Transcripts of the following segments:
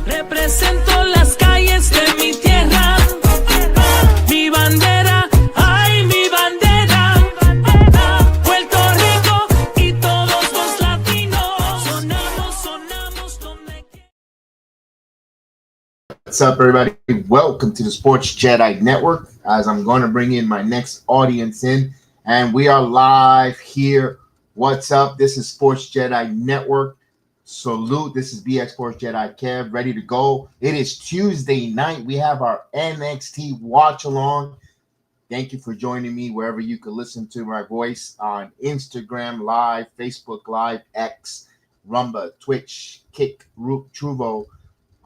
Represento las calles de mi tierra. Mi bandera, ay, mi bandera. Puerto Rico y todos los latinos. Sonamos donde quiera. What's up, everybody? Welcome to the Sports Jedi Network. As I'm going to bring in my next audience in, and we are live here. What's up? This is Sports Jedi Network. Salute. This is BX Sports Jedi Kev, ready to go. It is Tuesday night. We have our NXT watch along. Thank you for joining me wherever you can listen to my voice on Instagram Live, Facebook Live, X, Rumba, Twitch, Kick, Roop, Truvo,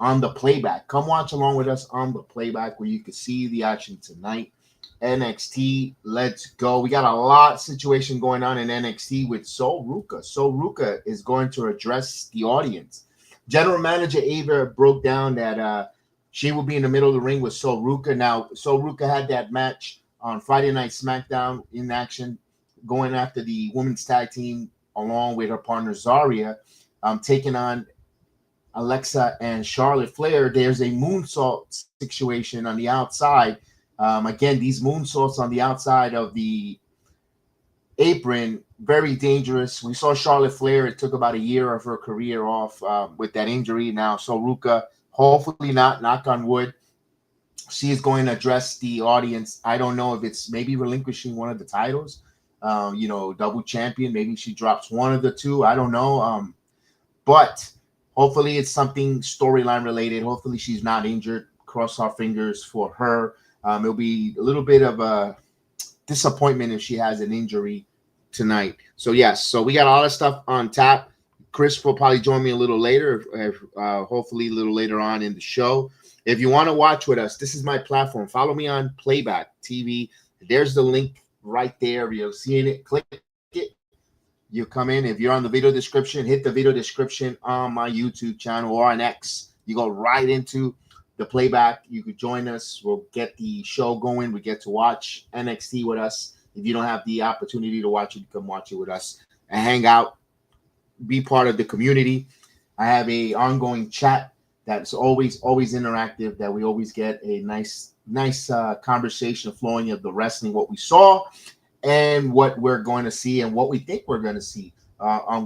on the playback. Come watch along with us on the playback where you can see the action tonight. NXT, let's go. We got a lot of situation going on in NXT with Sol Ruca. Sol Ruca is going to address the audience. General Manager Ava broke down that she will be in the middle of the ring with Sol Ruca. Now, Sol Ruca had that match on Friday Night SmackDown in action, going after the women's tag team along with her partner Zarya, taking on Alexa and Charlotte Flair. There's a moonsault situation on the outside. Again, these moonsaults on the outside of the apron, very dangerous. We saw Charlotte Flair. It took about a year of her career off with that injury. Now, Sol Ruca, hopefully not, knock on wood, she is going to address the audience. I don't know if it's maybe relinquishing one of the titles, double champion. Maybe she drops one of the two. I don't know. But hopefully it's something storyline related. Hopefully she's not injured. Cross our fingers for her. It'll be a little bit of a disappointment if she has an injury tonight. So, yes. So, we got all this stuff on tap. Chris will probably join me a little later, hopefully a little later on in the show. If you want to watch with us, this is my platform. Follow me on Playback TV. There's the link right there. You'll see it. Click it. You come in. If you're on the video description, hit the video description on my YouTube channel or on X. You go right into the playback. You could join us. We'll get the show going. We get to watch NXT with us. If you don't have the opportunity to watch it, you can watch it with us and hang out, be part of the community. I have a ongoing chat that's always interactive, that we always get a nice conversation flowing of the wrestling, what we saw and what we're going to see and what we think we're going to see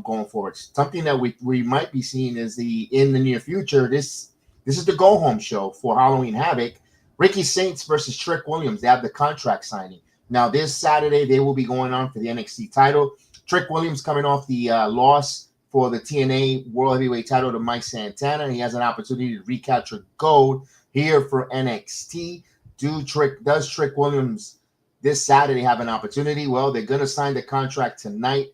going forward. Something that we might be seeing is in the near future. This is the go-home show for Halloween Havoc. Ricky Saints versus Trick Williams. They have the contract signing. Now, this Saturday, they will be going on for the NXT title. Trick Williams coming off the loss for the TNA World Heavyweight title to Mike Santana. He has an opportunity to recapture gold here for NXT. Does Trick Williams this Saturday have an opportunity? Well, they're going to sign the contract tonight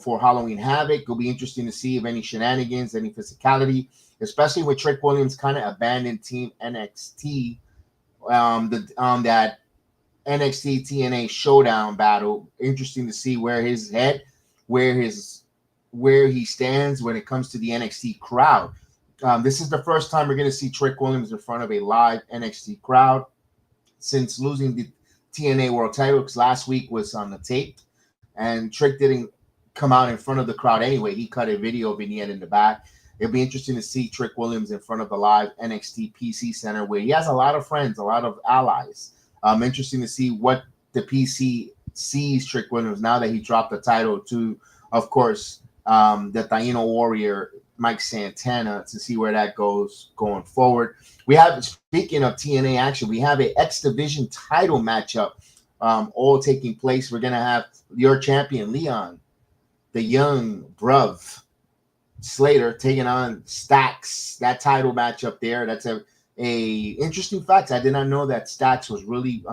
for Halloween Havoc. It'll be interesting to see if any shenanigans, any physicality, especially with Trick Williams kind of abandoned Team NXT that NXT TNA Showdown battle. Interesting to see where he stands when it comes to the NXT crowd. This is the first time we're going to see Trick Williams in front of a live NXT crowd since losing the TNA World title, because last week was on the tape, and Trick didn't come out in front of the crowd anyway. He cut a video vignette in the back. It'll be interesting to see Trick Williams in front of the live NXT PC Center, where he has a lot of friends, a lot of allies. Interesting to see what the PC sees Trick Williams now that he dropped the title to, of course, the Taino Warrior, Mike Santana, to see where that goes going forward. We have, speaking of TNA action, we have a X-Division title matchup all taking place. We're going to have your champion, Leon, the young bruv, Slater, taking on Stacks. That title matchup there. That's a interesting fact. I did not know that Stacks was really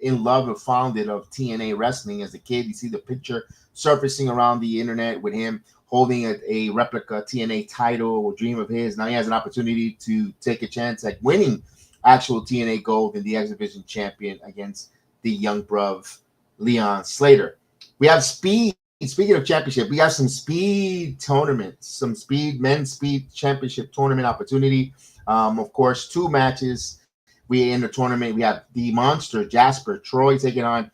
in love and fonded of TNA wrestling as a kid. You see the picture surfacing around the internet with him holding a replica TNA title, a dream of his. Now he has an opportunity to take a chance at winning actual TNA gold in the X-Division champion against the young bruv, Leon Slater. We have speed. Speaking of championship, we got some speed tournaments, some men's speed championship tournament opportunity. Of course, 2 matches. We in the tournament. We have the monster Jasper Troy taking on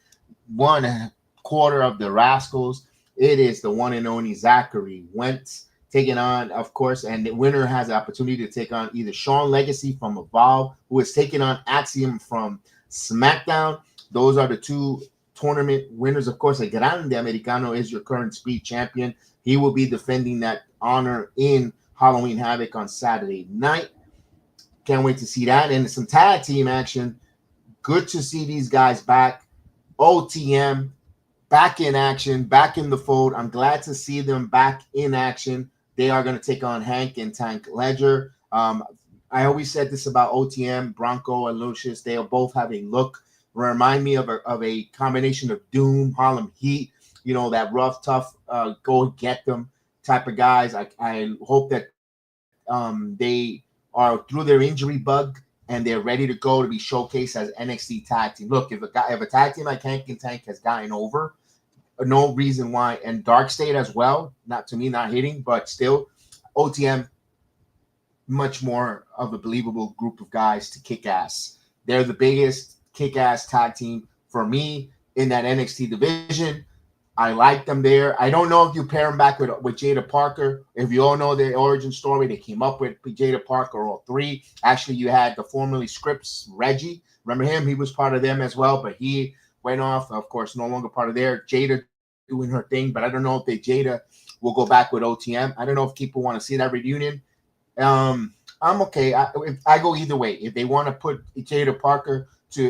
1/4 of the Rascals. It is the one and only Zachary Wentz taking on, of course, and the winner has the opportunity to take on either Sean Legacy from Evolve, who is taking on Axiom from SmackDown. Those are the two tournament winners. Of course, a Grande Americano is your current speed champion. He will be defending that honor in Halloween Havoc on Saturday night. Can't wait to see that. And some tag team action. Good to see these guys back. OTM back in action, back in the fold. I'm glad to see them back in action. They are going to take on Hank and Tank Ledger. I always said this about OTM, Bronco and Lucien. They both have a look. Remind me of a combination of Doom, Harlem Heat, that rough, tough, go get them type of guys. I hope that they are through their injury bug and they're ready to go to be showcased as NXT tag team. Look, if a tag team like Hank and Tank has gotten over, no reason why. And Dark State as well, not hitting, but still, OTM, much more of a believable group of guys to kick ass. They're the biggest kick-ass tag team for me in that NXT division. I like them there. I don't know if you pair them back with Jada Parker. If you all know the origin story, they came up with Jada Parker, all three. Actually, you had the formerly Scripps Reggie. Remember him? He was part of them as well, but he went off, of course, no longer part of there. Jada doing her thing, but I don't know if Jada will go back with OTM. I don't know if people want to see that reunion. I'm okay. I go either way. If they want to put Jada Parker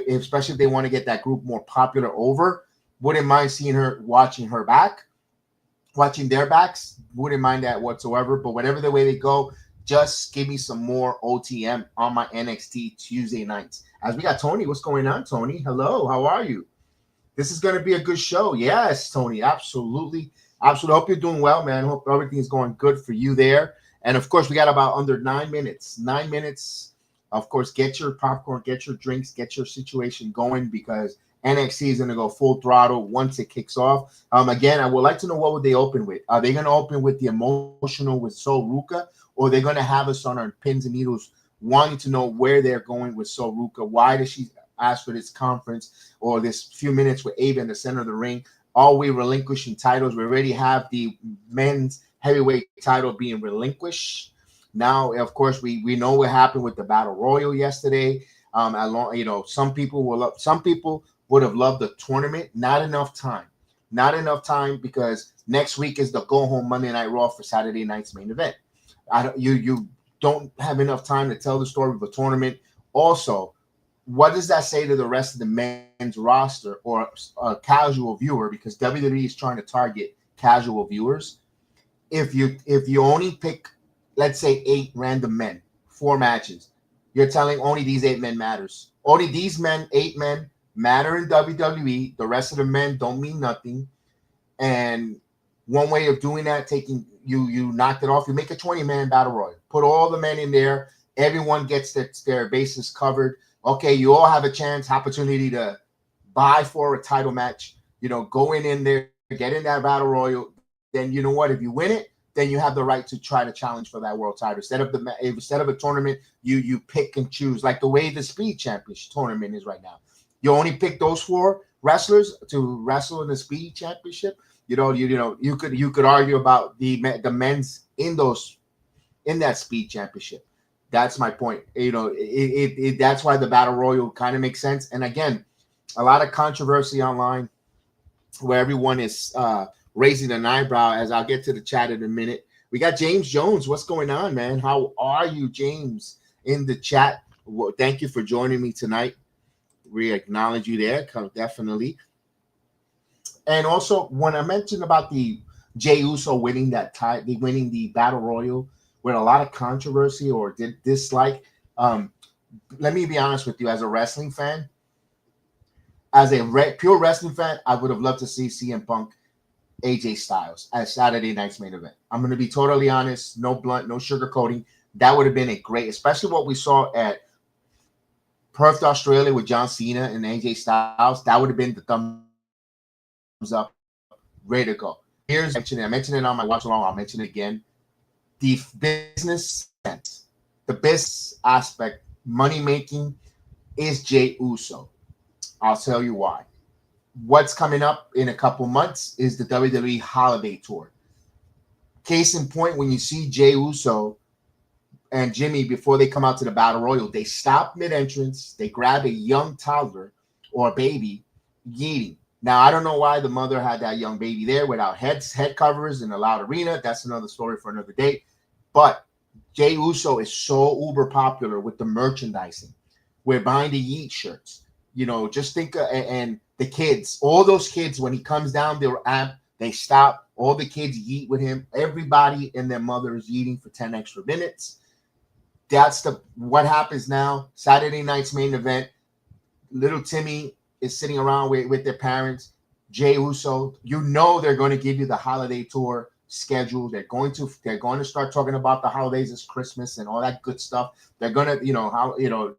especially if they want to get that group more popular over, wouldn't mind seeing her, watching their backs. Wouldn't mind that whatsoever. But whatever the way they go, just give me some more OTM on my NXT Tuesday nights. As we got Tony, what's going on, Tony? Hello, how are you? This is going to be a good show. Yes, Tony, absolutely. Absolutely. Hope you're doing well, man. Hope everything's going good for you there. And of course, we got about under 9 minutes. 9 minutes. Of course, get your popcorn, get your drinks, get your situation going because NXT is going to go full throttle once it kicks off. Again, I would like to know what would they open with. Are they going to open with the emotional with Sol Ruca, or are they going to have us on our pins and needles wanting to know where they're going with Sol Ruca? Why does she ask for this conference or this few minutes with Ava in the center of the ring? Are we relinquishing titles? We already have the men's heavyweight title being relinquished. Now, of course, we know what happened with the Battle Royal yesterday. Some people would have loved the tournament. Not enough time because next week is the go home Monday Night Raw for Saturday night's main event. You don't have enough time to tell the story of a tournament. Also, what does that say to the rest of the men's roster or a casual viewer? Because WWE is trying to target casual viewers. If you only pick, let's say, 8 random men, 4 matches, you're telling only these 8 men matters. Only these 8 men matter in WWE. The rest of the men don't mean nothing. And one way of doing that, you knocked it off. You make a 20-man battle royal. Put all the men in there. Everyone gets their bases covered. Okay, you all have a opportunity to buy for a title match. Go in there, get in that battle royal. Then you know what? If you win it, then you have the right to try to challenge for that world title. Instead of a tournament, you pick and choose, like the way the Speed Championship tournament is right now. You only pick those 4 wrestlers to wrestle in the Speed Championship. You could argue about the men's in that Speed Championship. That's my point. That's why the Battle Royal kind of makes sense. And again, a lot of controversy online where everyone is raising an eyebrow, as I'll get to the chat in a minute. We got James Jones. What's going on, man? How are you, James, in the chat? Well, thank you for joining me tonight. We acknowledge you there, definitely. And also, when I mentioned about the Jey Uso winning the Battle Royal with a lot of controversy or dislike, let me be honest with you. As a wrestling fan, as a pure wrestling fan, I would have loved to see CM Punk AJ Styles as Saturday night's main event. I'm going to be totally honest, no blunt, no sugarcoating. That would have been a great, especially what we saw at Perth, Australia with John Cena and AJ Styles. That would have been the thumbs up, ready to go. I mentioned it on my watch along. I'll mention it again. The business sense, the business aspect, money making is Jey Uso. I'll tell you why. What's coming up in a couple months is the WWE Holiday Tour. Case in point, when you see Jey Uso and Jimmy, before they come out to the Battle Royal, they stop mid-entrance, they grab a young toddler or a baby, yeeting. Now, I don't know why the mother had that young baby there without head covers in a loud arena. That's another story for another day. But Jey Uso is so uber popular with the merchandising. We're buying the Yeet shirts. You know, just think, and the kids, all those kids, when he comes down, they stop. All the kids yeet with him. Everybody and their mother is eating for 10 extra minutes. That's what happens now. Saturday night's main event. Little Timmy is sitting around with their parents. Jey Uso, you know they're going to give you the holiday tour schedule. They're going to start talking about the holidays as Christmas and all that good stuff. They're going to,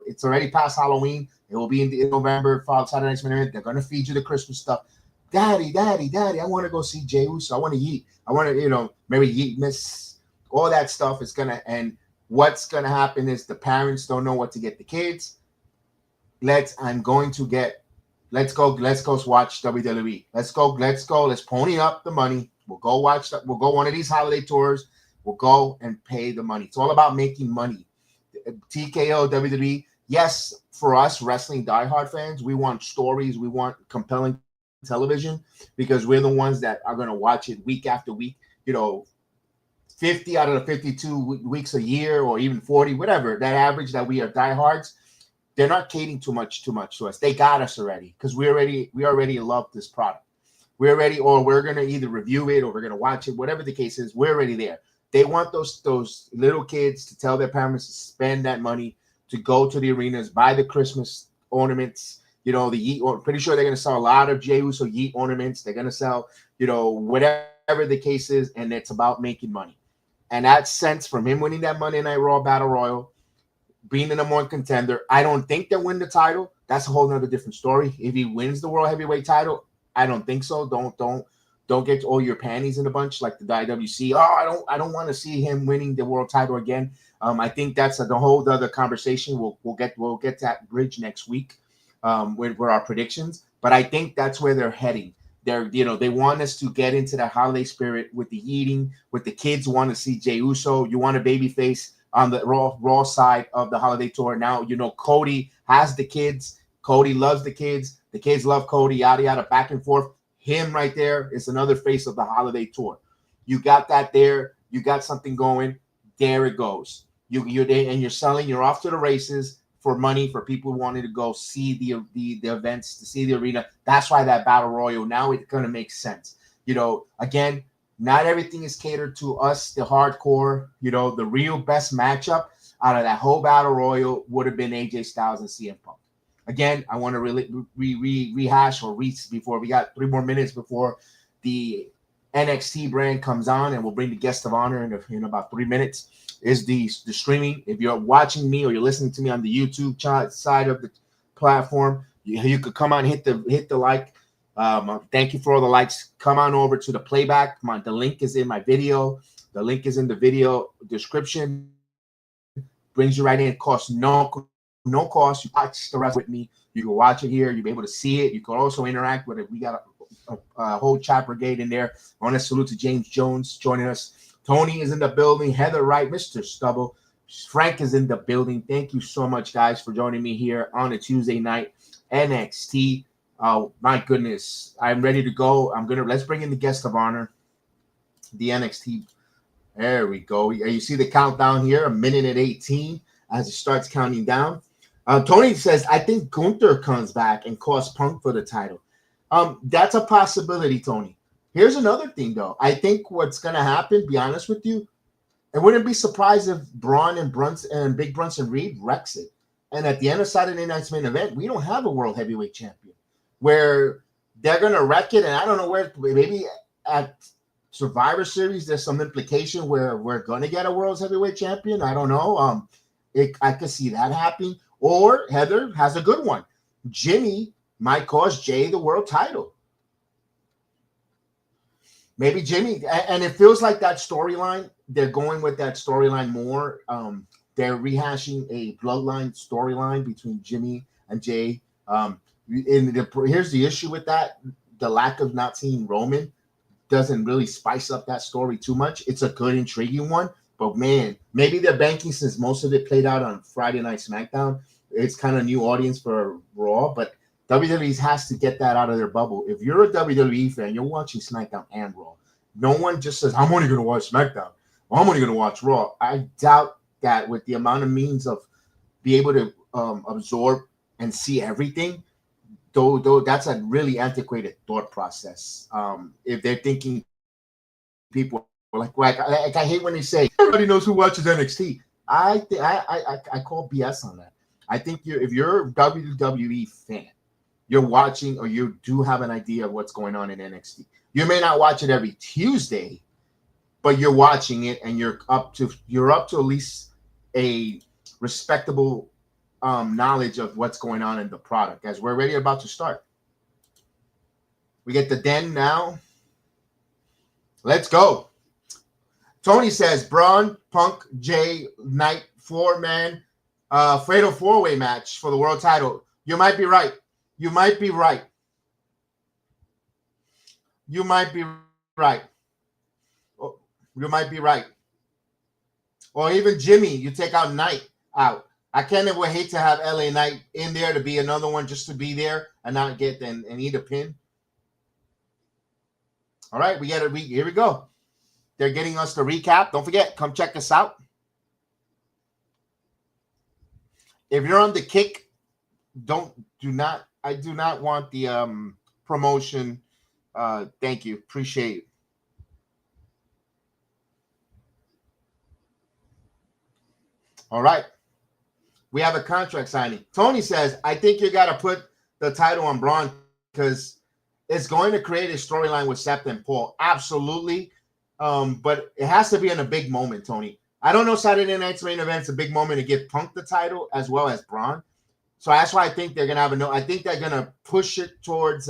it's already past Halloween. It will be in November, Saturday night's main event. They're going to feed you the Christmas stuff. Daddy, I want to go see Jey Uso. I want to yeet. I want to, maybe yeet miss. All that stuff is going to, and what's going to happen is the parents don't know what to get the kids. Let's go watch WWE. Let's go. Let's pony up the money. We'll go one of these holiday tours. We'll go and pay the money. It's all about making money. TKO, WWE. Yes, for us wrestling diehard fans, we want stories. We want compelling television because we're the ones that are going to watch it week after week. 50 out of the 52 weeks a year, or even 40, whatever that average that we are diehards. They're not catering too much to us. They got us already because we already love this product. We're going to either review it or we're going to watch it, whatever the case is. We're already there. They want those little kids to tell their parents to spend that money to go to the arenas, buy the Christmas ornaments. The Yeet. Pretty sure they're going to sell a lot of Jey Uso Yeet ornaments. They're going to sell, whatever the case is, and it's about making money. And that sense from him winning that Monday Night Raw Battle Royal, being the number one contender, I don't think they'll win the title. That's a whole nother different story. If he wins the World Heavyweight title, I don't think so. Don't get all your panties in a bunch like the IWC. Oh, I don't want to see him winning the world title again. I think that's the whole other conversation. We'll get to that bridge next week with our predictions. But I think that's where they're heading. They want us to get into that holiday spirit with the eating, with the kids want to see Jey Uso. You want a baby face on the Raw side of the holiday tour. Now, Cody has the kids. Cody loves the kids. The kids love Cody, yada, yada, back and forth. Him right there is another face of the holiday tour. You got that there. You got something going. There it goes. You're selling. You're off to the races for money for people who wanted to go see the events, to see the arena. That's why that Battle Royal, now it's going to make sense. Again, not everything is catered to us, the hardcore. The real best matchup out of that whole Battle Royal would have been AJ Styles and CM Punk. Again, I want to really rehash or before we got 3 more minutes before the NXT brand comes on, and we'll bring the guest of honor in about 3 minutes. Is the streaming. If you're watching me or you're listening to me on the YouTube side of the platform, you could come on, hit the like. Thank you for all the likes. Come on over to the playback. Come on, the link is in my video. The link is in the video description. Brings you right in. It costs no cost. You watch the rest with me. You can watch it here. You'll be able to see it. You can also interact with it. We got a whole chat brigade in there. I want to salute to James Jones joining us. Tony is in the building. Heather Wright, Mr. Stubble. Frank is in the building. Thank you so much, guys, for joining me here on a Tuesday night. NXT. Oh, my goodness. I'm ready to go. Let's bring in the guest of honor. The NXT. There we go. You see the countdown here, 1:18 as it starts counting down. Tony says, I think Gunther comes back and costs Punk for the title. That's a possibility, Tony. Here's another thing, though. I think what's going to happen, be honest with you, I wouldn't be surprised if Braun and Big Brunson Reed wrecks it. And at the end of Saturday night's main event, we don't have a world heavyweight champion where they're going to wreck it. And I don't know where, maybe at Survivor Series, there's some implication where we're going to get a world heavyweight champion. I don't know. I could see that happening. Or Heather has a good one. Jimmy might cost Jay the world title. Maybe Jimmy, and it feels like that storyline, they're going with that storyline more. They're rehashing a bloodline storyline between Jimmy and Jay. Here's the issue with that, the lack of not seeing Roman. doesn't really spice up that story too much. It's a good, intriguing one. But man, maybe they're banking since most of it played out on Friday Night SmackDown. It's kind of new audience for Raw, but WWE has to get that out of their bubble. If you're a WWE fan, you're watching SmackDown and Raw. No one just says, I'm only going to watch SmackDown. I'm only going to watch Raw. I doubt that with the amount of means of be able to absorb and see everything, though that's a really antiquated thought process. If they're thinking people like I hate when they say everybody knows who watches NXT. I call BS on that. I think if you're a WWE fan, you're watching or you do have an idea of what's going on in NXT. You may not watch it every Tuesday, but you're watching it and you're up to at least a respectable knowledge of what's going on in the product. As we're already about to start, we get the den now. Let's go. Tony says Braun, Punk, Jay, Knight, 4-man, fatal 4-way match for the world title. You might be right. You might be right. You might be right. You might be right. Or even Jimmy, you take out Knight out. I can't ever hate to have LA Knight in there to be another one just to be there and not get and eat a pin. All right, we got to here we go. They're getting us the recap. Don't forget, come check us out. If you're on the kick, I do not want the promotion. Thank you. Appreciate it. All right. We have a contract signing. Tony says, I think you got to put the title on Braun because it's going to create a storyline with Seth and Paul. Absolutely. But it has to be in a big moment, Tony. I don't know Saturday Night's main event's a big moment to give Punk the title as well as Braun. So that's why I think they're gonna have I think they're gonna push it towards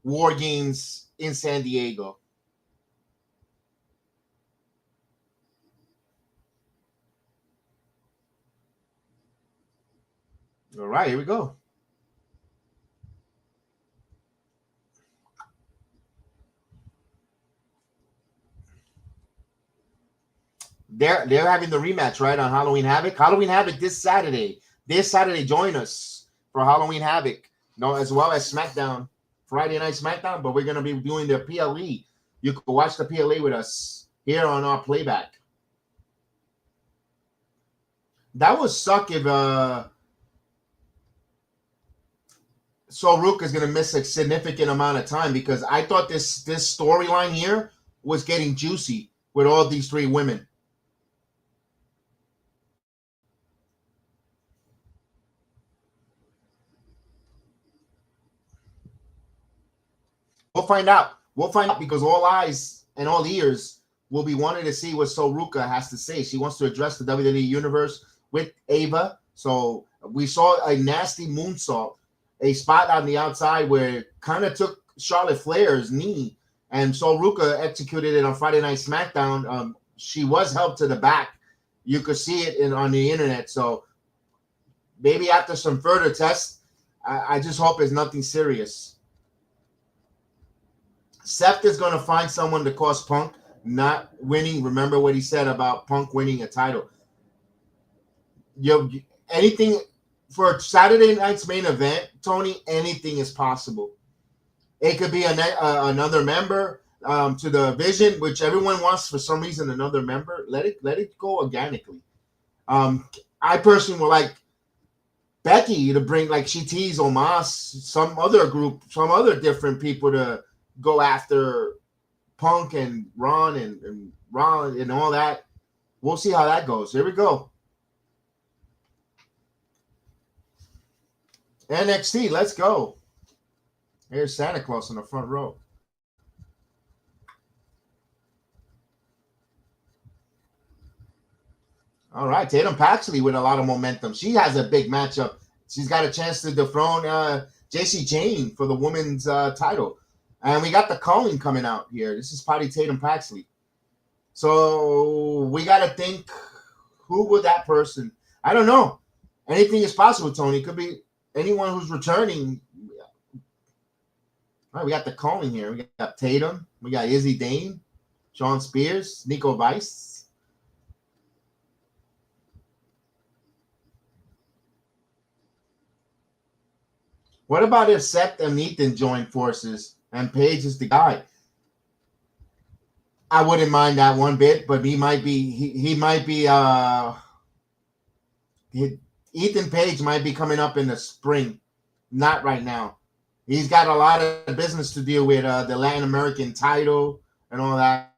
War Games in San Diego. All right, here we go. They're having the rematch, right, on Halloween Havoc. Halloween Havoc this Saturday. This Saturday, join us for Halloween Havoc. As well as SmackDown, Friday Night SmackDown. But we're going to be doing the PLE. You can watch the PLE with us here on our playback. That would suck if Sol Ruka is going to miss a significant amount of time because I thought this storyline here was getting juicy with all these three women. We'll find out. We'll find out because all eyes and all ears will be wanting to see what Sol Ruka has to say. She wants to address the WWE Universe with Ava. So we saw a nasty moonsault, a spot on the outside where it kind of took Charlotte Flair's knee, and Sol Ruka executed it on Friday Night SmackDown. She was helped to the back. You could see it on the internet. So maybe after some further tests, I just hope it's nothing serious. Seth is going to find someone to cost Punk not winning. Remember what he said about Punk winning a title. Anything for Saturday night's main event, Tony, anything is possible. It could be another member to the Vision, which everyone wants for some reason, another member. Let it go organically. I personally would like Becky to bring, like she teased Omos, some other group, some other different people to go after Punk and Ron and Ron and all that. We'll see how that goes. Here we go. NXT, let's go. Here's Santa Claus in the front row. All right, Tatum Paxley with a lot of momentum. She has a big matchup. She's got a chance to dethrone JC Jane for the women's title. And we got the calling coming out here. This is Patty Tatum Paxley. So we got to think, who would that person? I don't know. Anything is possible, Tony. It could be anyone who's returning. All right, we got the calling here. We got Tatum. We got Izzy Dane, Sean Spears, Nico Weiss. What about if Seth and Ethan join forces and Paige is the guy? I wouldn't mind that one bit, but he might be Ethan Page might be coming up in the spring, not right now. He's got a lot of business to deal with, the Latin American title and all that.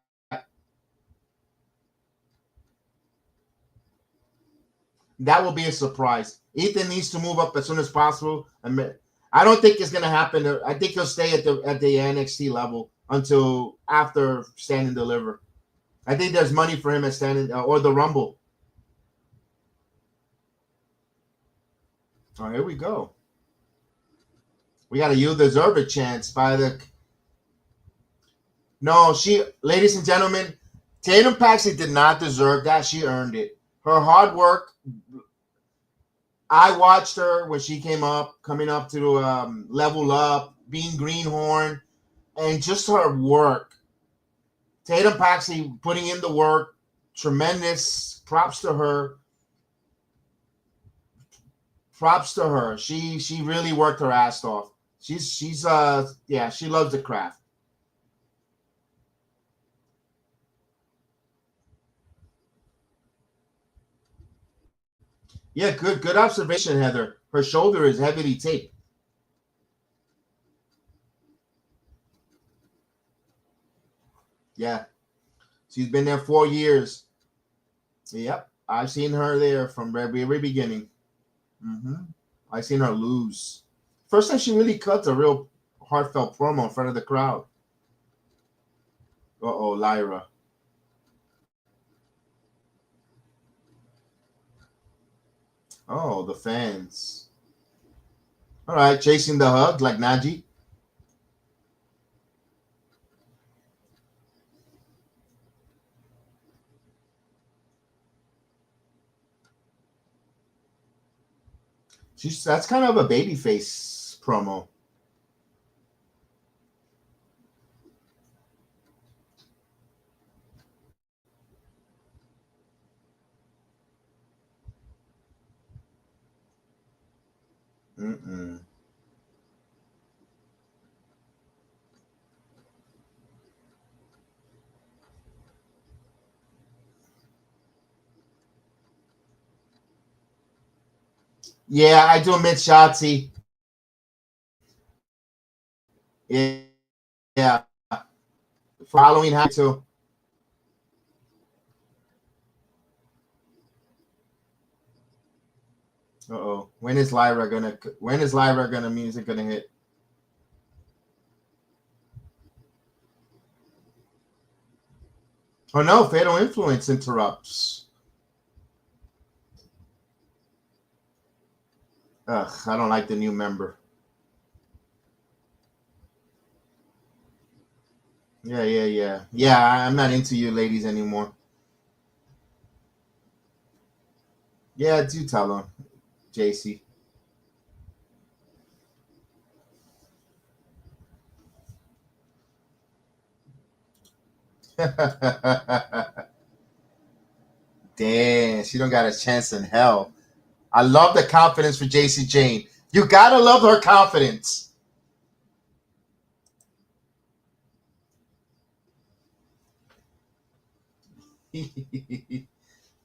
That will be a surprise. Ethan needs to move up as soon as possible. I don't think it's going to happen. I think he'll stay at the NXT level until after Stand and Deliver. I think there's money for him at Stand or the Rumble. Oh, here we go. We got a "You Deserve It" chance by the. No, ladies and gentlemen, Tatum Paxley did not deserve that. She earned it. Her hard work. I watched her when she coming up to level up, being Greenhorn, and just her work. Tatum Paxley putting in the work, tremendous. Props to her. Props to her. She really worked her ass off. She loves the craft. Yeah, good observation, Heather. Her shoulder is heavily taped. Yeah. She's been there 4 years. Yep. I've seen her there from the very beginning. I've seen her lose. First time she really cut a real heartfelt promo in front of the crowd. Uh-oh, Lyra. Oh, the fans. All right, chasing the hug like Najee. That's kind of a babyface promo. Mm-mm. Yeah, I do admit Shotzi. Yeah. For Halloween Havoc too. Uh-oh. When is Lyra music gonna hit? Oh no, Fatal Influence interrupts. Ugh, I don't like the new member. Yeah. Yeah, I'm not into you ladies anymore. Yeah, do tell them, JC. Damn, she don't got a chance in hell. I love the confidence for JC Jane. You gotta love her confidence.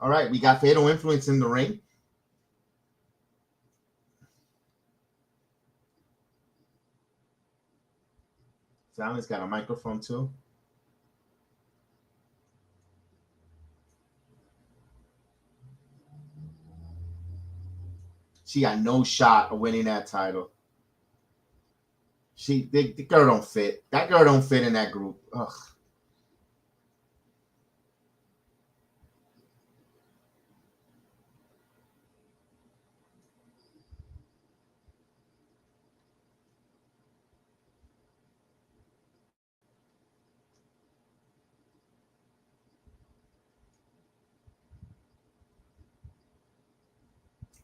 All right, we got Fatal Influence in the ring. Sally's got a microphone too. She got no shot of winning that title. The girl don't fit. That girl don't fit in that group. Ugh.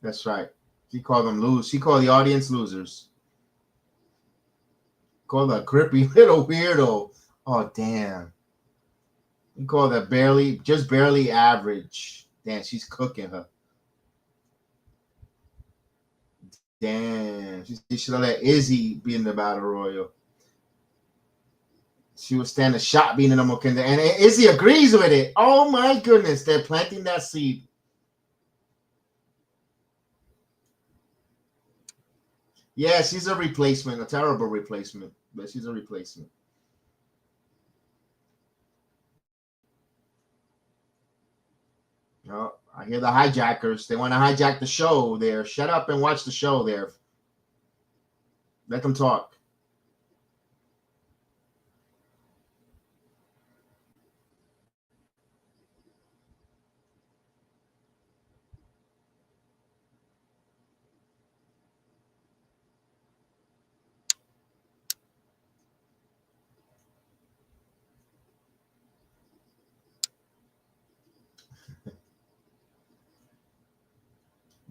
That's right. She called them lose. She called the audience losers. Called a creepy little weirdo. Oh, damn. You call that just barely average. Damn, she's cooking her. Damn. She should have let Izzy be in the Battle Royal. She would stand a shot being in the Contender. And Izzy agrees with it. Oh, my goodness. They're planting that seed. Yeah, she's a replacement. A terrible replacement. But she's a replacement. Oh, I hear the hijackers. They want to hijack the show there. Shut up and watch the show there. Let them talk.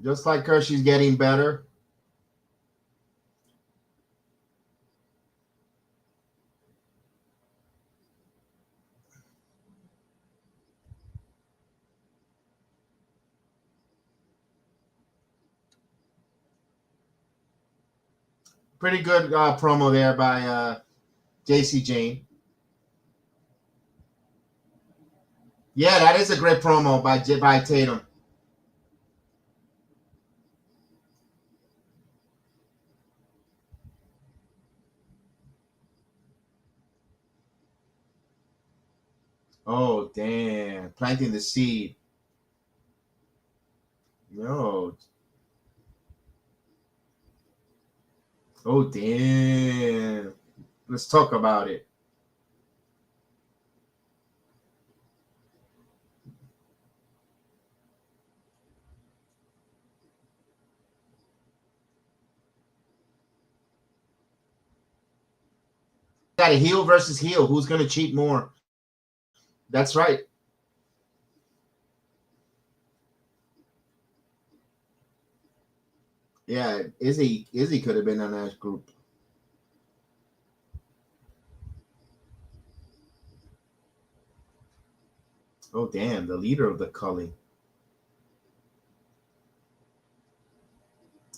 Just like her, she's getting better. Pretty good promo there by JC Jane. Yeah, that is a great promo by Tatum. Oh, damn. Planting the seed. No. Oh, damn. Let's talk about it. Got a heel versus heel. Who's going to cheat more? That's right. Yeah, Izzy could have been on that group. Oh, damn. The leader of the Cully.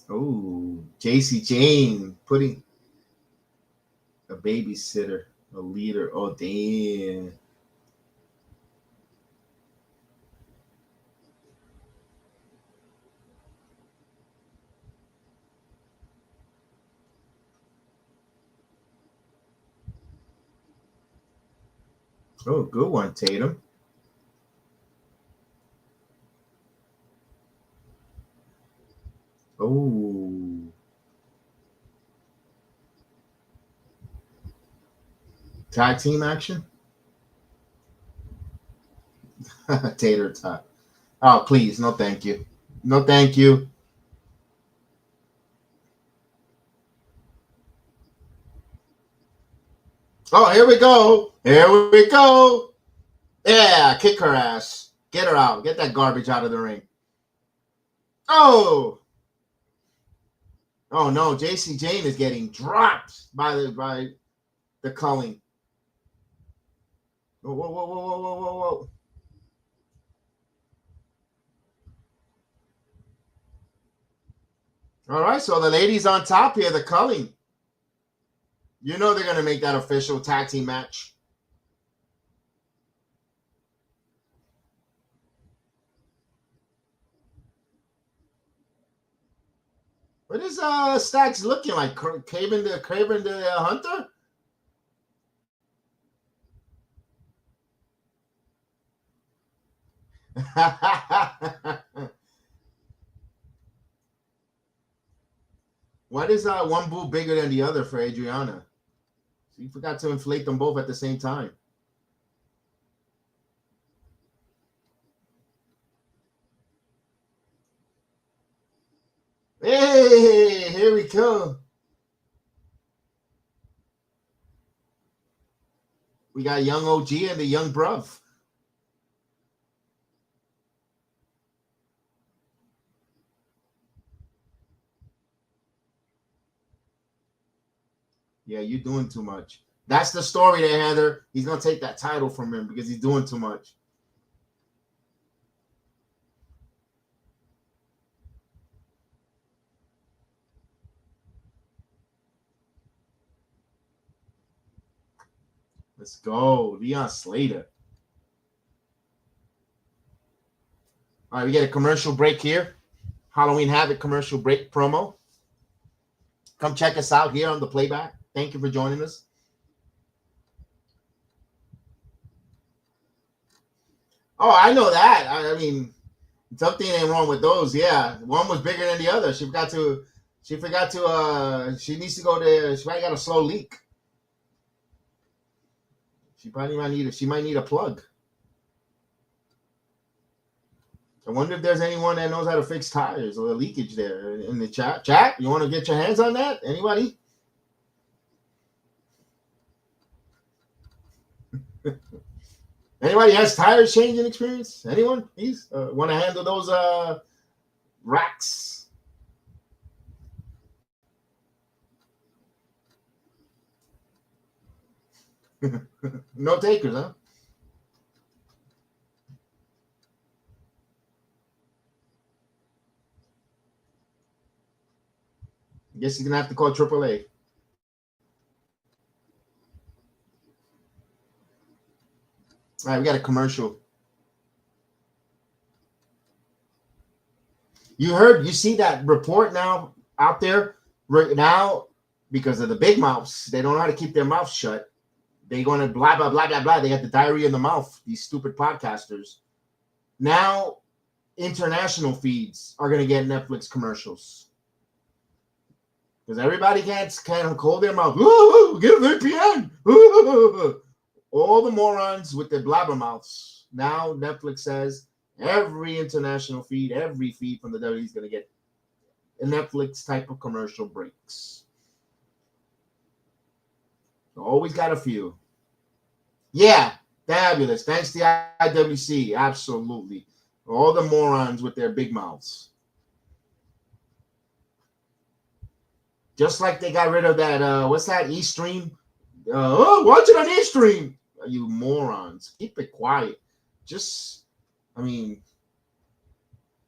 Oh, JC Jane putting a babysitter, a leader. Oh, damn. Oh, good one, Tatum. Oh. Tag team action? Tater tot. Oh, please. No, thank you. No, thank you. Oh, here we go. Here we go. Yeah, kick her ass. Get her out. Get that garbage out of the ring. Oh. Oh no, JC Jane is getting dropped by the culling. Whoa, whoa, whoa, whoa, whoa, whoa, whoa, whoa. All right, so the ladies on top here, the culling. You know they're gonna make that official tag team match. What is Stacks looking like? Craven the Hunter? Why is one boob bigger than the other for Arianna? So you forgot to inflate them both at the same time. Hey, here we go. We got young OG and the young bruv. Yeah, you're doing too much. That's the story there, Heather. He's going to take that title from him because he's doing too much. Let's go. Leon Slater. All right, we get a commercial break here. Halloween Havoc commercial break promo. Come check us out here on the playback. Thank you for joining us. Oh, I know that. I mean, something ain't wrong with those. Yeah, one was bigger than the other. She forgot to. She needs to go to. She might got a slow leak. She might need a plug. I wonder if there's anyone that knows how to fix tires or leakage there in the chat. Chat, you want to get your hands on that? Anybody? Anybody has tires changing experience? Anyone? Please want to handle those racks? No takers, huh? Guess you're gonna have to call AAA. All right, we got a commercial. You see that report now out there right now because of the big mouths. They don't know how to keep their mouths shut. They're going to blah, blah, blah, blah, blah. They got the diarrhea in the mouth, these stupid podcasters. Now, international feeds are going to get Netflix commercials. Because everybody can't hold their mouth. Ooh, get an VPN. Ooh. All the morons with their blabbermouths. Now Netflix says every international feed, every feed from the WWE is going to get a Netflix type of commercial breaks. Always got a few. Yeah, fabulous. Thanks to the IWC. Absolutely. All the morons with their big mouths. Just like they got rid of that, what's that, E-Stream? Watch it on E-Stream. You morons. Keep it quiet.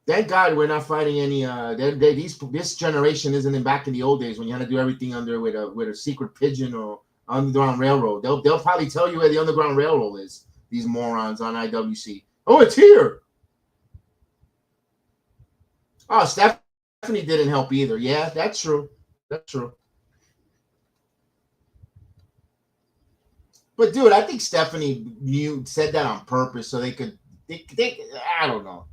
Thank God we're not fighting any, this generation isn't back in the old days when you had to do everything with a secret pigeon or Underground Railroad. They'll probably tell you where the Underground Railroad is, these morons on IWC. Oh, it's here. Oh, Stephanie didn't help either. Yeah, that's true. That's true. But dude, I think Stephanie said that on purpose so they could. I don't know.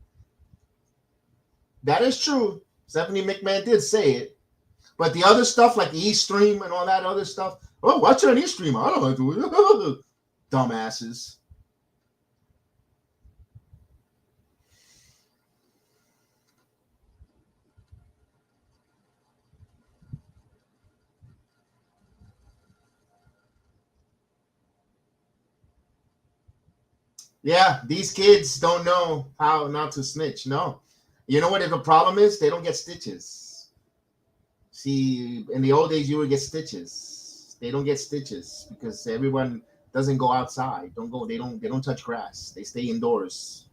That is true. Stephanie McMahon did say it, but the other stuff like the E-Stream and all that other stuff. Oh, watch it on E-Stream. I don't know how to do it. Dumbasses. Yeah, these kids don't know how not to snitch. No. You know what the problem is? They don't get stitches. See, in the old days, you would get stitches. They don't get stitches because everyone doesn't go outside. They don't touch grass. They stay indoors.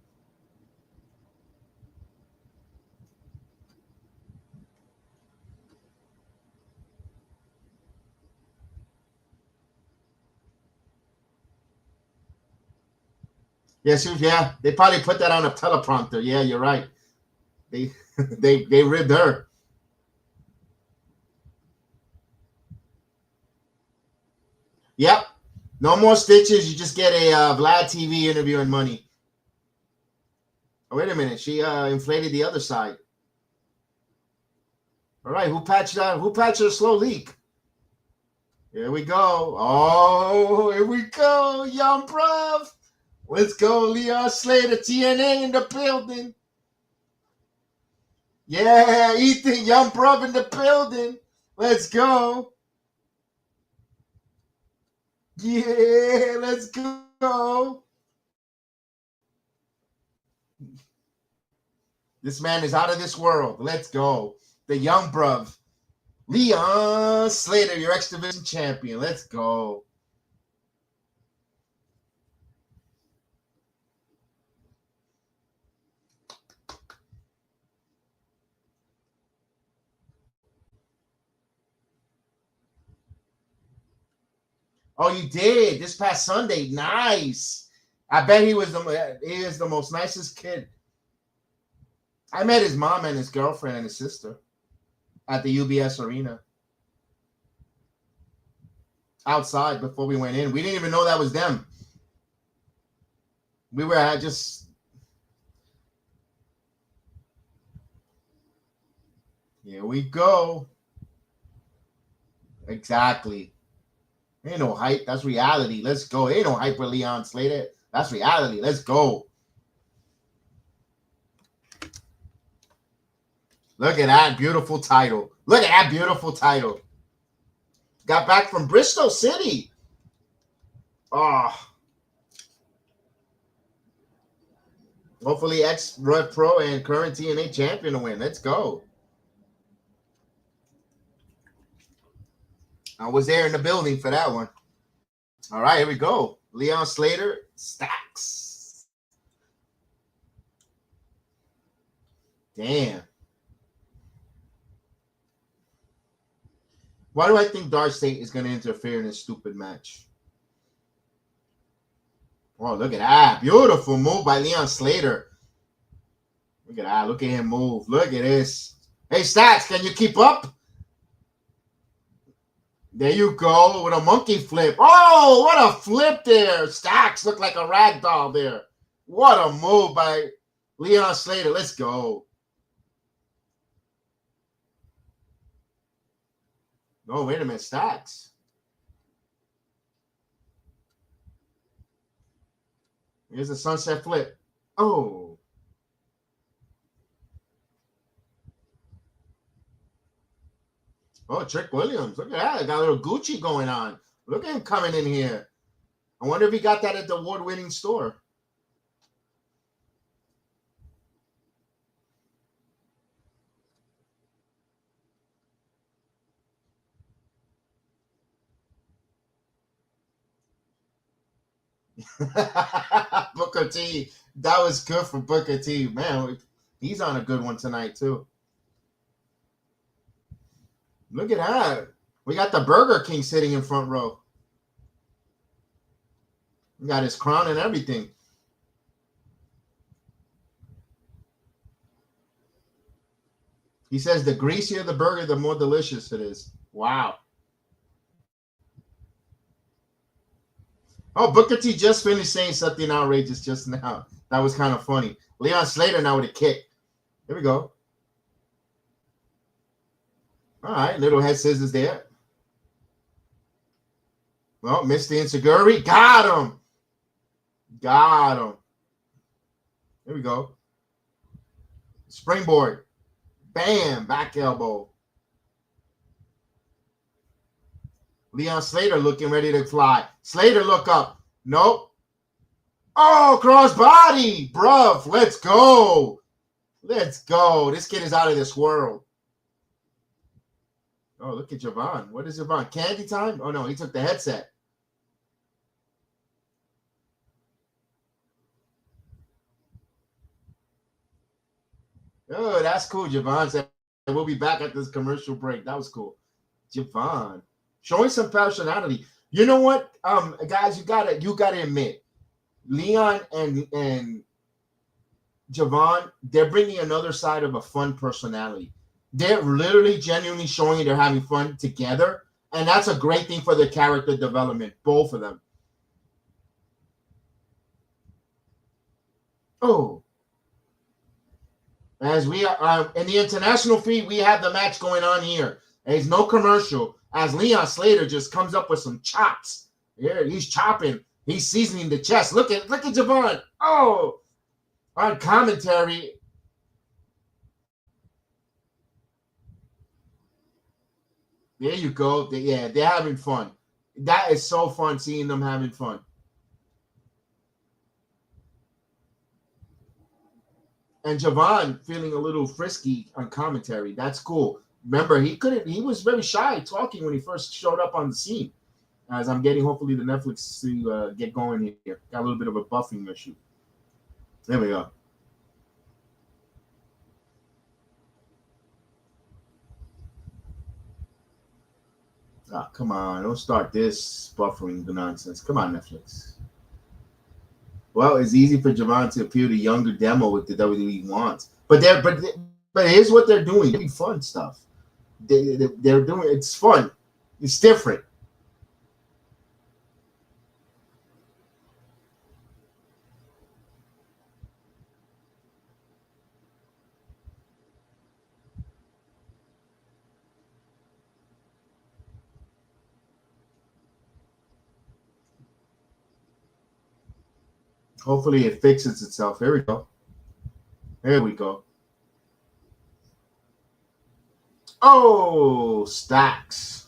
Yes, yeah. They probably put that on a teleprompter. Yeah, you're right. They they ribbed her. Yep. No more stitches. You just get a Vlad TV interview and money. Oh, wait a minute. She inflated the other side. All right. Who patched her slow leak? Here we go. Oh, here we go. Young bruv. Let's go, Leon Slater. TNA in the building. Yeah, Ethan, young bruv in the building. Let's go. Yeah, let's go. This man is out of this world. Let's go. The young bruv. Leon Slater, your X-Division champion. Let's go. Oh, you did this past Sunday. Nice. I bet he is the most nicest kid. I met his mom and his girlfriend and his sister at the UBS arena. Outside before we went in. We didn't even know that was them. We were at just... Here we go. Exactly. Ain't no hype. That's reality. Let's go. Ain't no hype with Leon Slater. That's reality. Let's go. Look at that beautiful title. Look at that beautiful title. Got back from Bristol City. Oh. Hopefully ex-Rev Pro and current TNA champion to win. Let's go. I was there in the building for that one. All right, here we go. Leon Slater, Stacks. Damn. Why do I think Dark State is going to interfere in this stupid match? Oh, look at that. Beautiful move by Leon Slater. Look at that. Look at him move. Look at this. Hey, Stacks, can you keep up? There you go with a monkey flip. Oh, what a flip there. Stacks look like a rag doll there. What a move by Leon Slater. Let's go. Oh, wait a minute. Stacks. Here's a sunset flip. Oh. Oh, Trick Williams. Look at that. I got a little Gucci going on. Look at him coming in here. I wonder if he got that at the award-winning store. Booker T. That was good for Booker T. Man, he's on a good one tonight, too. Look at that. We got the Burger King sitting in front row. We got his crown and everything. He says the greasier the burger, the more delicious it is. Wow. Oh, Booker T just finished saying something outrageous just now. That was kind of funny. Leon Slater now with a kick. Here we go. All right, little head scissors there. Well, missed the insecurity. Got him. Got him. Here we go. Springboard. Bam. Back elbow. Leon Slater looking ready to fly. Slater look up. Nope. Oh, crossbody. Bruv, let's go. Let's go. This kid is out of this world. Oh, look at Javon. What is Javon? Candy time? Oh, no, he took the headset. Oh, that's cool. Javon said we'll be back at this commercial break. That was cool. Javon showing some personality. You know what, guys, you gotta admit, Leon and Javon, they're bringing another side of a fun personality. They're literally genuinely showing they're having fun together, and that's a great thing for their character development, both of them. Oh. As we are in the international feed, we have the match going on here. There's no commercial. As Leon Slater just comes up with some chops. Yeah, he's chopping. He's seasoning the chest. Look at Javon. Oh, on commentary. There you go. Yeah, they're having fun. That is so fun seeing them having fun. And Javon feeling a little frisky on commentary. That's cool. remember, he was very shy talking when he first showed up on the scene. As I'm getting, hopefully, the Netflix to get going here. Got a little bit of a buffing issue. There we go. Ah, come on. Don't start this buffering the nonsense. Come on, Netflix. Well, it's easy for Javon to appeal to younger demo with the WWE wants. But here's what they're doing. They're doing fun stuff. They're doing, it's fun. It's different. Hopefully it fixes itself. Here we go. Here we go. Oh, stacks.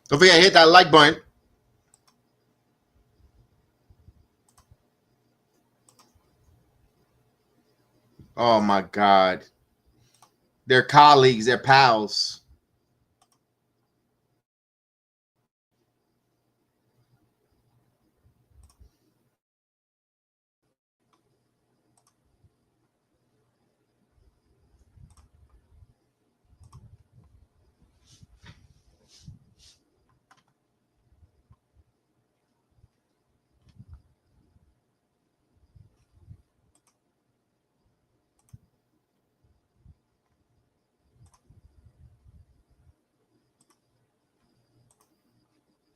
Don't forget to hit that like button. Oh, my God. They're colleagues. They're pals.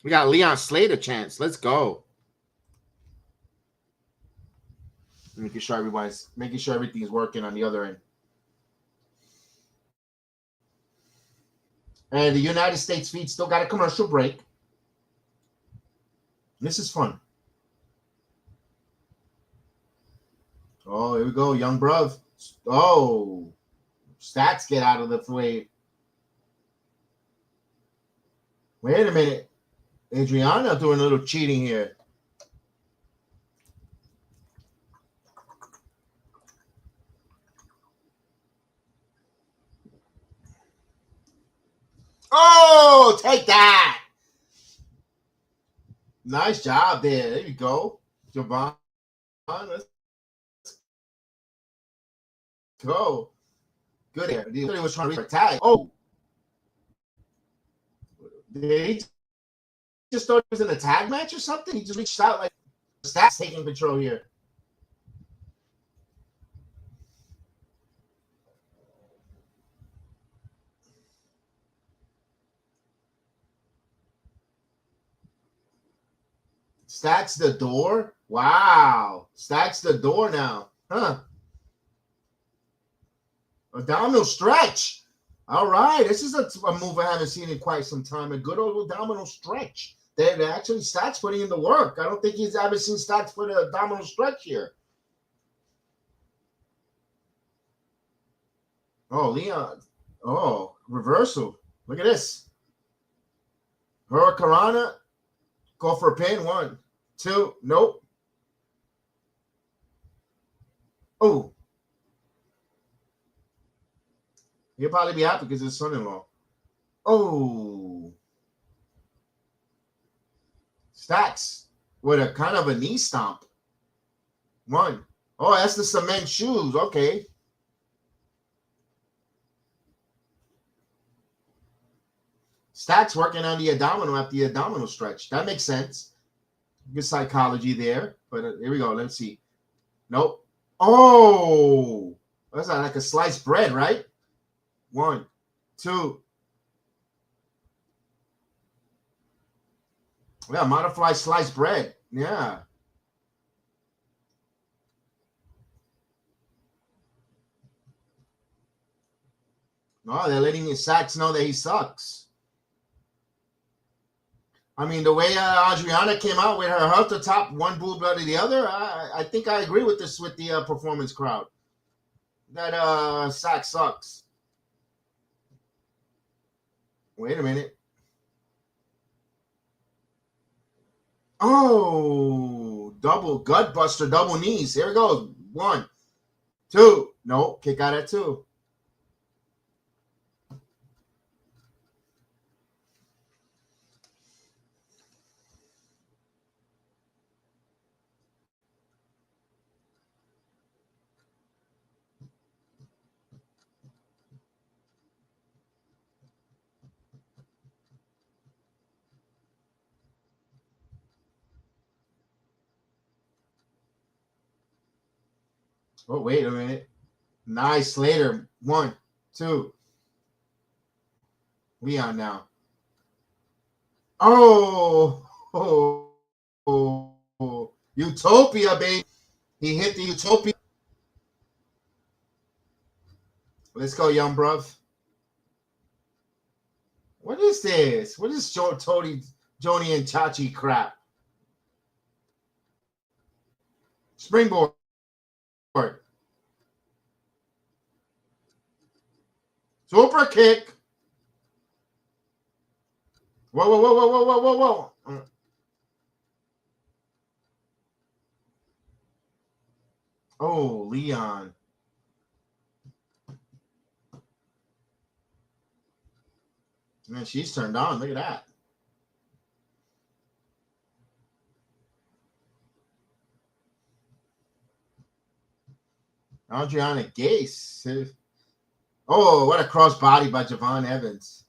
We got Leon Slater chance. Let's go. Making sure everything's working on the other end. And the United States feed still got a commercial break. This is fun. Oh, here we go. Young bruv. Oh. Stats get out of the way. Wait a minute. Arianna doing a little cheating here. Oh, take that. Nice job there. There you go. Javon. Let's go. Good here. He was trying to tag. Oh. They just thought it was in a tag match or something. He just reached out like Stats taking control here. Stats the door? Wow. Stats the door now. Huh. Abdominal stretch. All right. This is a move I haven't seen in quite some time. A good old abdominal stretch. They're actually Stats putting in the work. I don't think he's ever seen Stats put an abdominal stretch here. Oh, Leon. Oh, reversal. Look at this. Hurricanrana. Go for a pin. 1, 2. Nope. Oh. He'll probably be happy because his son-in-law. Oh. Stats with a kind of a knee stomp. 1. Oh, that's the cement shoes. Okay. Stats working on the abdominal after the abdominal stretch. That makes sense. Good psychology there. But here we go. Let's see. Nope. Oh. That's like a sliced bread, right? 1, 2. Yeah, modify sliced bread. Yeah. No, they're letting Sachs know that he sucks. I mean, the way Arianna came out with her heart to top one boob out of the other, I think I agree with this with the performance crowd. That Sachs sucks. Wait a minute. Oh, double gut buster, double knees. Here it goes. 1, 2. No, kick out at 2. Oh, wait a minute. Nice, Slater. 1, 2. Leon now. Oh, Utopia, baby. He hit the Utopia. Let's go, young bruv. What is this? What is Joni and Chachi crap? Springboard. Super kick. Whoa. Oh, Leon. Man, she's turned on. Look at that. Adriana Gase. Oh, what a cross body by Javon Evans.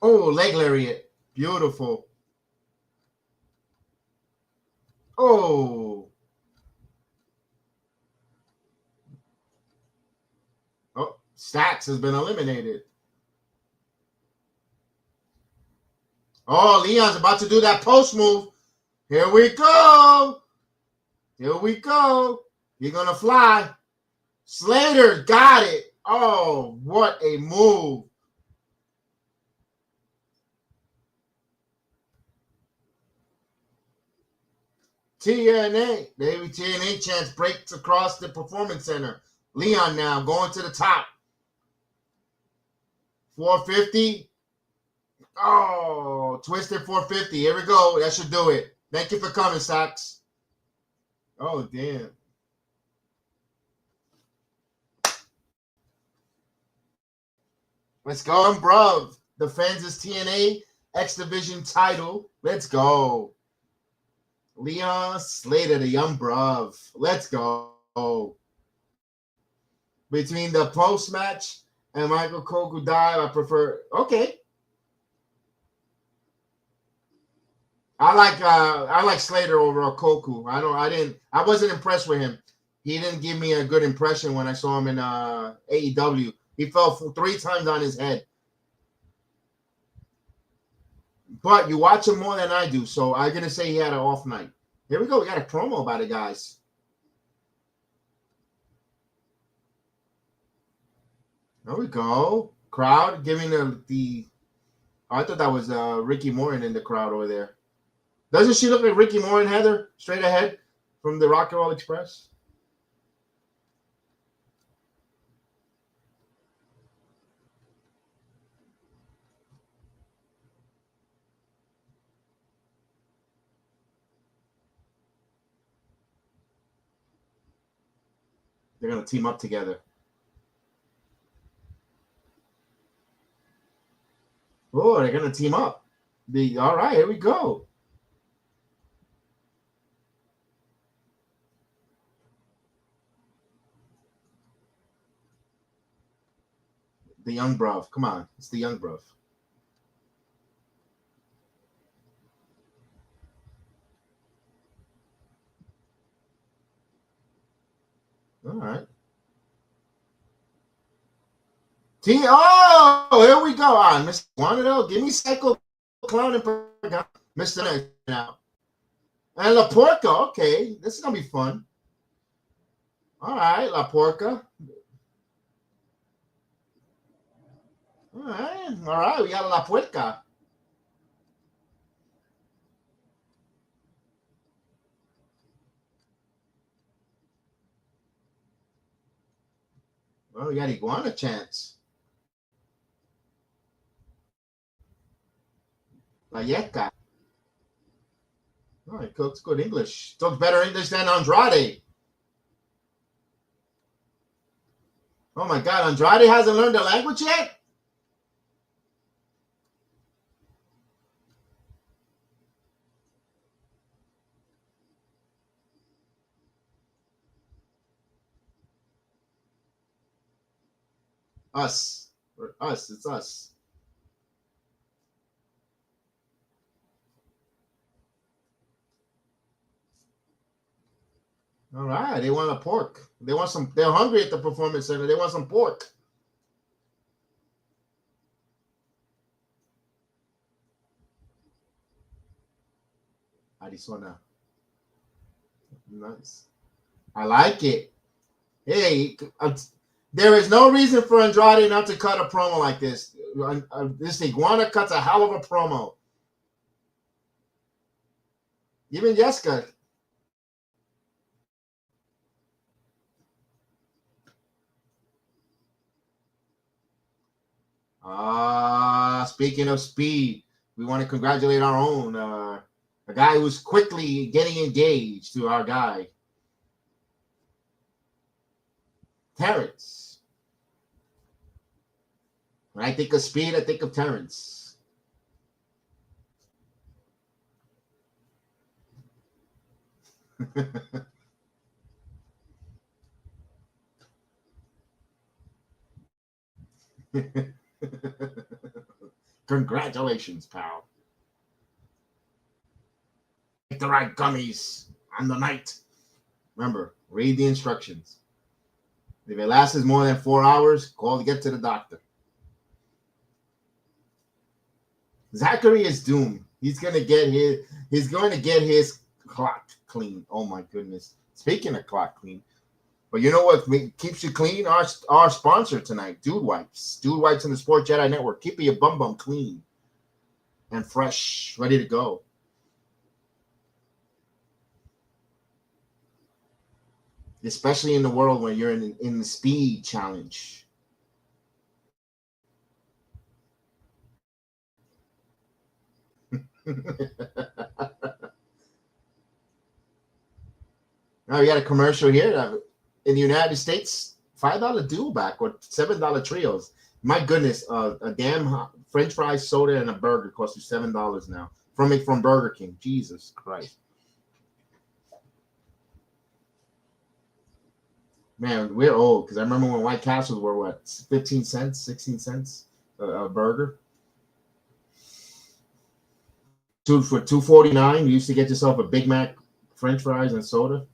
Oh, leg lariat. Beautiful. Oh. Oh, Stacks has been eliminated. Oh, Leon's about to do that post move. Here we go. Here we go. You're going to fly. Slater got it. Oh, what a move. TNA. Baby, TNA chance breaks across the performance center. Leon now going to the top. 450. Oh, twisted 450. Here we go. That should do it. Thank you for coming, Sachs. Oh, damn. Let's go, bruv. Defends his TNA X-Division title. Let's go. Leon Slater, the young bruv. Let's go. Between the post-match and Michael Koku dive, I prefer. Okay. I like Slater over Koku. I wasn't impressed with him. He didn't give me a good impression when I saw him in AEW. He fell 3 times on his head. But you watch him more than I do, so I'm gonna say he had an off night. Here we go. We got a promo about it, guys. There we go. Crowd giving the I thought that was Ricky Morton in the crowd over there. Doesn't she look like Ricky Morton, Heather? Straight ahead from the Rock and Roll Express. They're gonna team up together. Oh, they're gonna team up. All right, here we go. The young bruv. Come on, it's the young bruv. All right. Oh, here we go. On Mr. Wanado, give me Psycho Clown and Mr. Now. And La Porca. Okay, this is gonna be fun. All right, La Porca. All right. We got La Puerca. Well, we got Iguana chance. La Yeca. Oh, he cooks good English. Talks better English than Andrade. Oh my God, Andrade hasn't learned the language yet? Us. It's us. All right, they want a pork. They want some. They're hungry at the performance center. They want some pork. Arizona. Nice. I like it. Hey, there is no reason for Andrade not to cut a promo like this. This Iguana cuts a hell of a promo. Even Jessica. Speaking of speed, we want to congratulate our own, a guy who's quickly getting engaged to our guy, Terrence. When I think of speed, I think of Terrence. Congratulations, pal. Take the right gummies on the night. Remember, read the instructions. If it lasts more than 4 hours, call to get to the doctor. Zachary is doomed. He's going to get his clock clean. Oh my goodness. Speaking of clock clean, but you know what keeps you clean? Our sponsor tonight, Dude Wipes. Dude Wipes on the Sport Jedi Network. Keeping your bum clean and fresh, ready to go. Especially in the world when you're in the speed challenge. Now we got a commercial here. In the United States, $5 dual back or $7 trios. My goodness, a damn French fries, soda, and a burger costs you $7 now from Burger King. Jesus Christ, man, we're old because I remember when White Castles were what 15 cents, 16 cents a burger. For $2.49, you used to get yourself a Big Mac, French fries, and soda.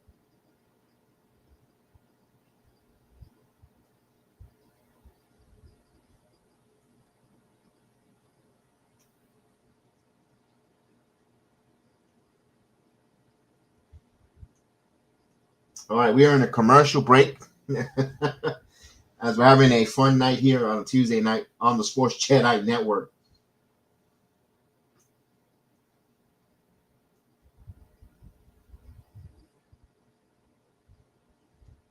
All right, we are in a commercial break as we're having a fun night here on a Tuesday night on the Sports Jedi Network.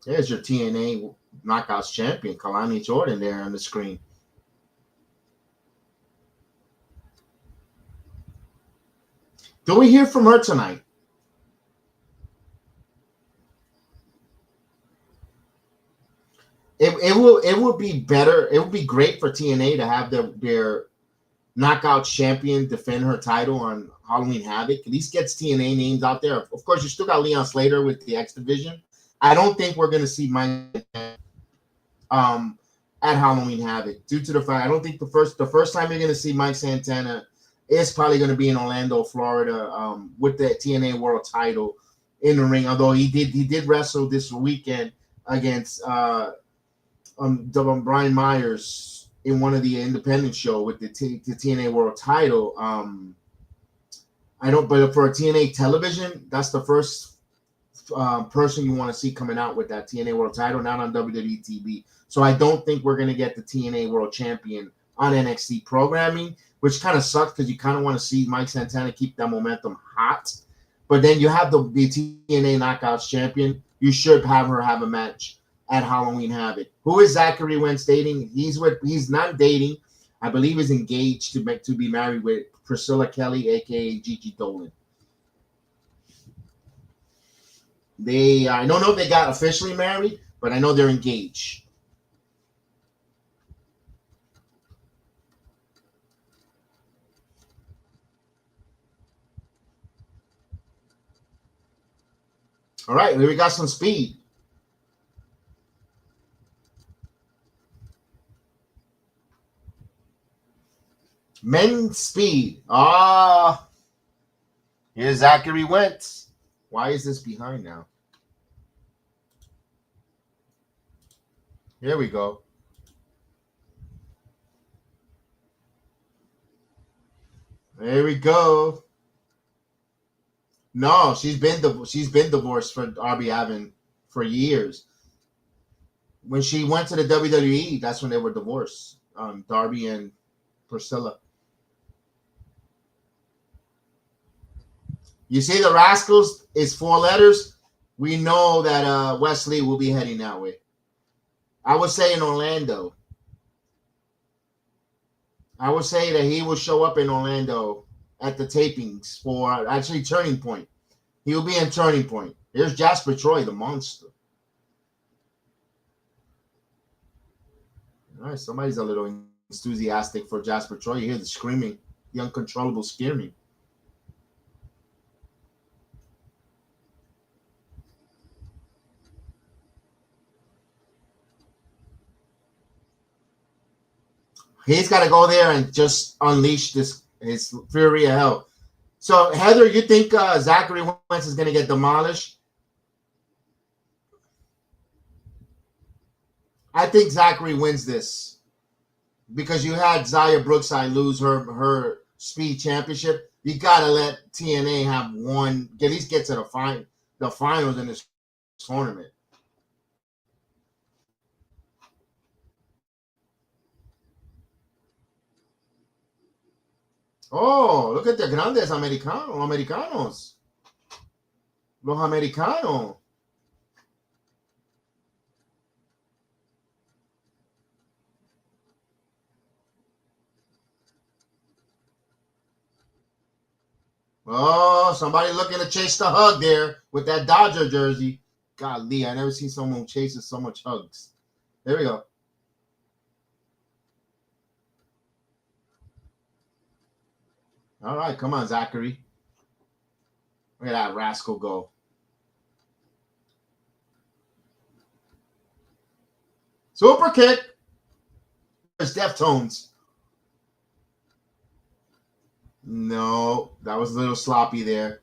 There's your TNA Knockouts champion, Kalani Jordan, there on the screen. Do we hear from her tonight? It will be better. It would be great for TNA to have their knockout champion defend her title on Halloween Havoc. At least gets TNA names out there. Of course, you still got Leon Slater with the X-Division. I don't think we're going to see Mike at Halloween Havoc due to the fact I don't think the first time you're going to see Mike Santana is probably going to be in Orlando, Florida, with the TNA World Title in the ring. Although he did wrestle this weekend against Brian Myers in one of the independent show with the TNA World Title. But for TNA television, that's the first person you want to see coming out with that TNA World Title, not on WWE TV. So I don't think we're going to get the TNA World Champion on NXT programming, which kind of sucks because you kind of want to see Mike Santana keep that momentum hot. But then you have the TNA Knockouts champion. You should have her have a match at Halloween Havoc. Who is Zachary Wentz dating? He's not dating. I believe he's engaged to be married with Priscilla Kelly, aka Gigi Dolan. I don't know if they got officially married, but I know they're engaged. All right, we got some speed. Men's speed. Here's Zachary Wentz. Why is this behind now? Here we go. There we go. No, she's been divorced for Darby Allin for years. When she went to the WWE, that's when they were divorced. Darby and Priscilla. You see, the Rascals is 4 letters. We know that Wesley will be heading that way. I would say in Orlando. I would say that he will show up in Orlando at the tapings for actually Turning Point. He will be in Turning Point. Here's Jasper Troy, the monster. All right, somebody's a little enthusiastic for Jasper Troy. You hear the screaming, the uncontrollable screaming. He's got to go there and just unleash his fury of hell. So, Heather, you think Zachary Wentz is going to get demolished? I think Zachary wins this because you had Zaya Brookside lose her speed championship. You got to let TNA have one, at least get to the finals in this tournament. Oh, look at the grandes americanos. Los americanos. Oh, somebody looking to chase the hug there with that Dodger jersey. Golly, I never seen someone chasing so much hugs. There we go. All right, come on, Zachary. Look at that rascal go. Super kick. There's Deftones. No, that was a little sloppy there.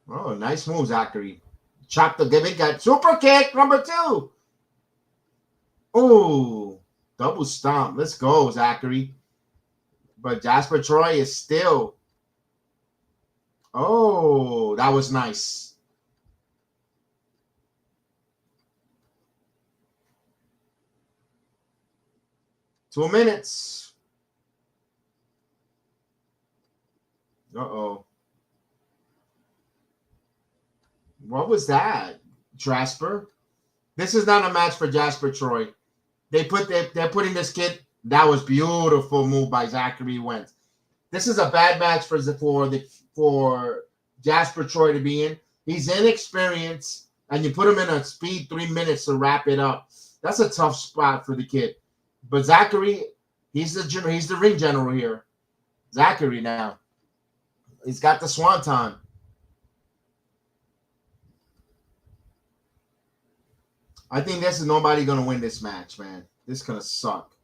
Oh, nice move, Zachary. Chop the gimmick. Got super kick number 2. Oh, double stomp. Let's go, Zachary. But Jasper Troy is still. Oh, that was nice. Two minutes. Uh-oh. What was that, Jasper? This is not a match for Jasper Troy. They're putting this kid. That was beautiful move by Zachary Wentz. This is a bad match for Jasper Troy to be in. He's inexperienced, and you put him in a speed 3 minutes to wrap it up. That's a tough spot for the kid. But Zachary, he's the ring general here. Zachary now. He's got the swanton. I think this is nobody going to win this match, man. This is going to suck.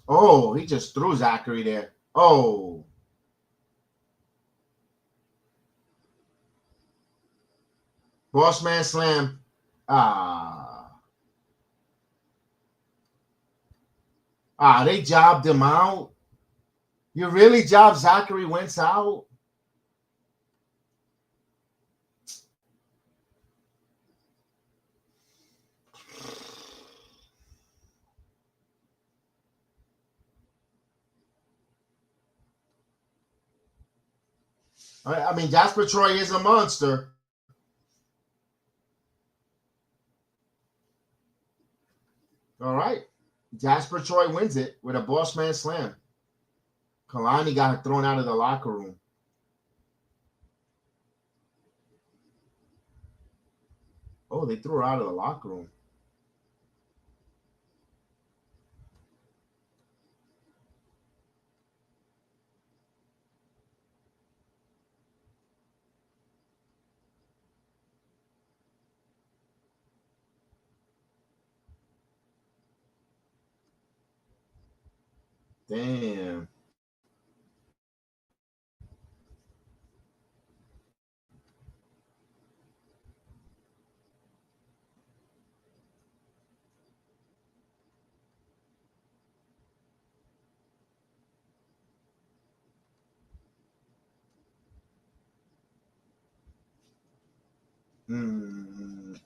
Oh, he just threw Zachary there. Oh. Bossman slam. They jobbed him out. You really jobbed Zachary Wentz out? I mean, Jasper Troy is a monster. All right. Jasper Troy wins it with a boss man slam. Kalani got thrown out of the locker room. Oh, they threw her out of the locker room. Damn. Mm,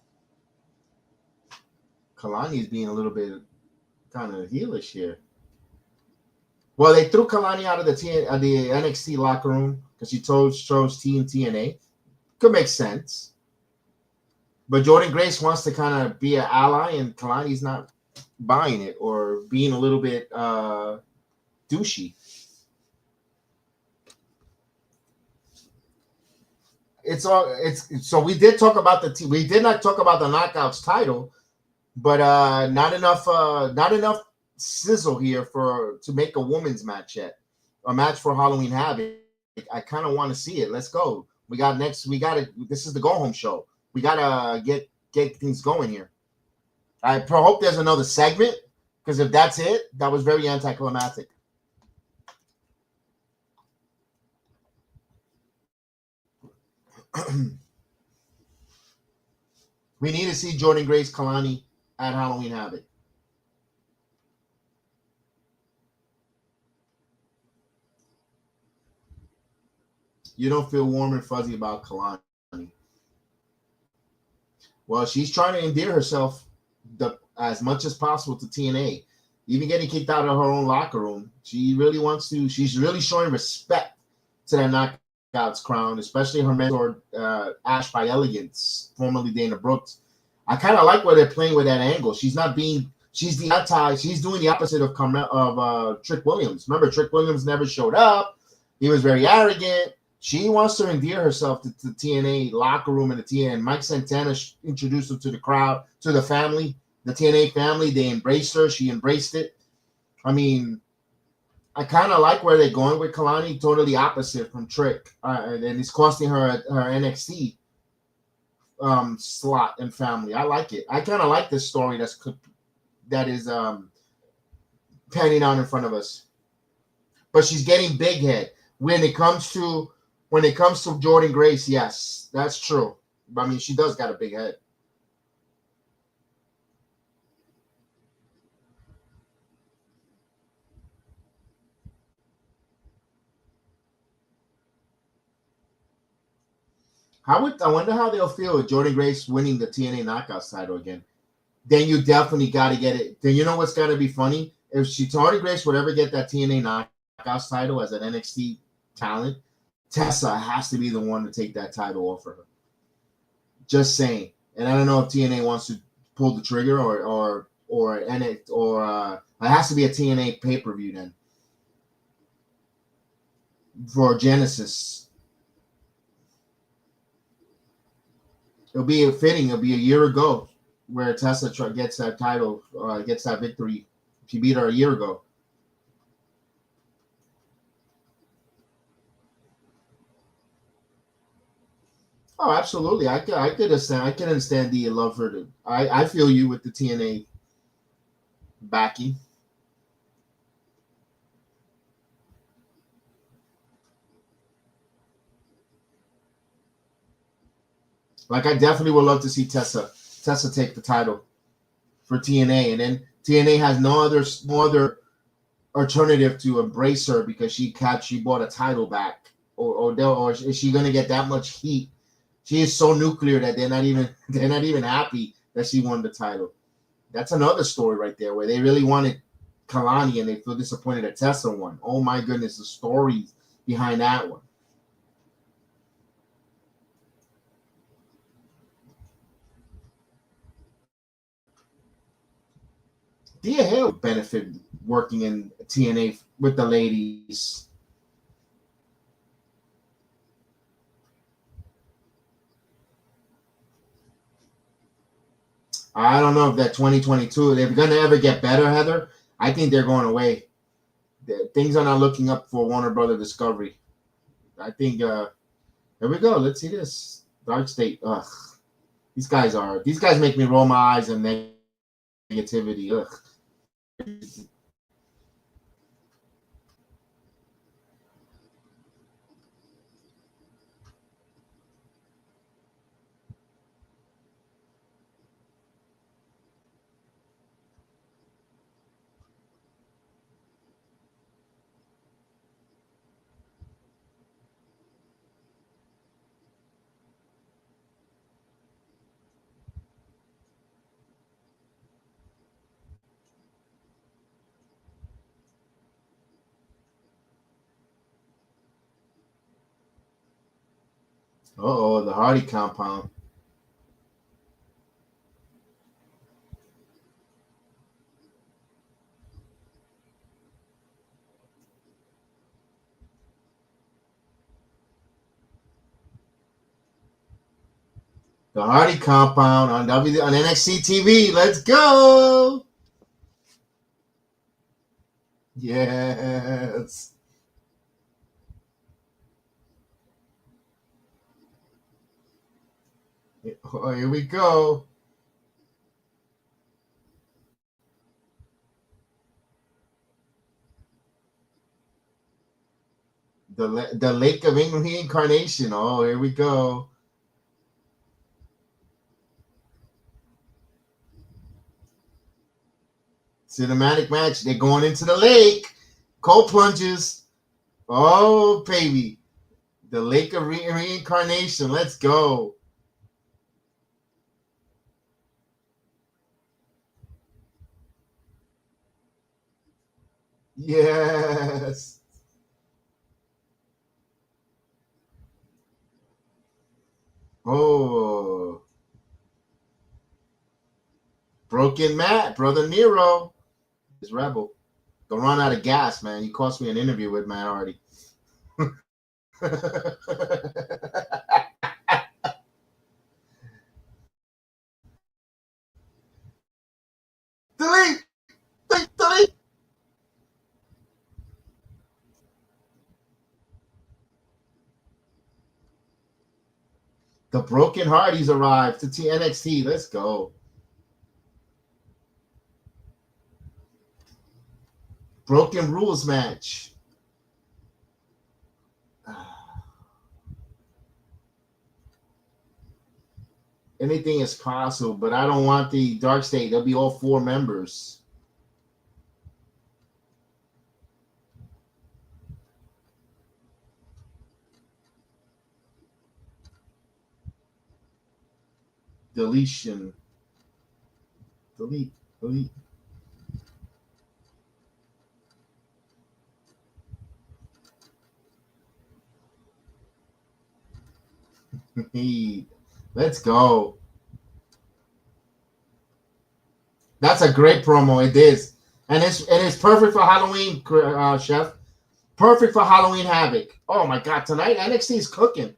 Kalani is being a little bit kind of heelish here. Well, they threw Kalani out of the NXT locker room because she chose Team TNA. Could make sense. But Jordan Grace wants to kind of be an ally, and Kalani's not buying it or being a little bit douchey. So we did talk about we did not talk about the Knockouts title, but not enough sizzle here to make a women's match yet. A match for Halloween Havoc. I kind of want to see it. Let's go. This is the go home show. We gotta get things going here. I hope there's another segment, because if that's it, that was very anticlimactic. We need to see Jordan Grace Kalani at Halloween Havoc. You don't feel warm and fuzzy about Kalani. Well, she's trying to endear herself as much as possible to TNA. Even getting kicked out of her own locker room. She really wants to. She's really showing respect to that Knockouts crown, especially her mentor, Ash by Elegance, formerly Dana Brooks. I kind of like where they're playing with that angle. She's not being. She's doing the opposite of Trick Williams. Remember, Trick Williams never showed up. He was very arrogant. She wants to endear herself to the TNA locker room and the TNA. Mike Santana introduced her to the crowd, to the family, the TNA family. They embraced her. She embraced it. I mean, I kind of like where they're going with Kalani. Totally opposite from Trick, and it's costing her her NXT slot and family. I like it. I kind of like this story that is panning out in front of us. But she's getting big head when it comes to Jordan Grace. Yes, that's true. I mean, she does got a big head. I wonder how they'll feel with Jordan Grace winning the TNA Knockouts title again. Then you definitely got to get it. Then you know what's got to be funny? If Jordan Grace would ever get that TNA Knockouts title as an NXT talent, Tessa has to be the one to take that title off of her. Just saying. And I don't know if TNA wants to pull the trigger or it has to be a TNA pay-per-view then for Genesis. It'll be fitting. It'll be a year ago where Tessa gets that title, gets that victory. She beat her a year ago. Oh, absolutely. I could understand. I can understand the love for the. I feel you with the TNA backing. Like, I definitely would love to see Tessa take the title for TNA, and then TNA has no other alternative to embrace her because she bought a title back, or is she gonna get that much heat? She is so nuclear that they're not even happy that she won the title. That's another story right there where they really wanted Kalani and they feel disappointed that Tessa won. Oh my goodness, the stories behind that one. Dia Hale benefit working in TNA with the ladies. I don't know if that 2022, they're going to ever get better, Heather. I think they're going away. Things are not looking up for Warner Brother Discovery. I think, here we go. Let's see this. Dark State. Ugh. These guys make me roll my eyes and negativity. Ugh. Uh-oh, the Hardy compound. The Hardy compound on NXT TV. Let's go. Yes. Oh, here we go. The Lake of Reincarnation. Oh, here we go. Cinematic match. They're going into the lake. Cold plunges. Oh, baby. The Lake of Reincarnation. Let's go. Yes. Oh. Broken Matt, Brother Nero. Is Rebel. Don't run out of gas, man. You cost me an interview with Matt Hardy. Delete! Delete! The Broken Hardys arrived to NXT. Let's go. Broken Rules match. Anything is possible, but I don't want the Dark State. They'll be all 4 members. Deletion. Delete. Delete. Let's go. That's a great promo. It is. And it's perfect for Halloween, Chef. Perfect for Halloween Havoc. Oh my God, tonight NXT is cooking.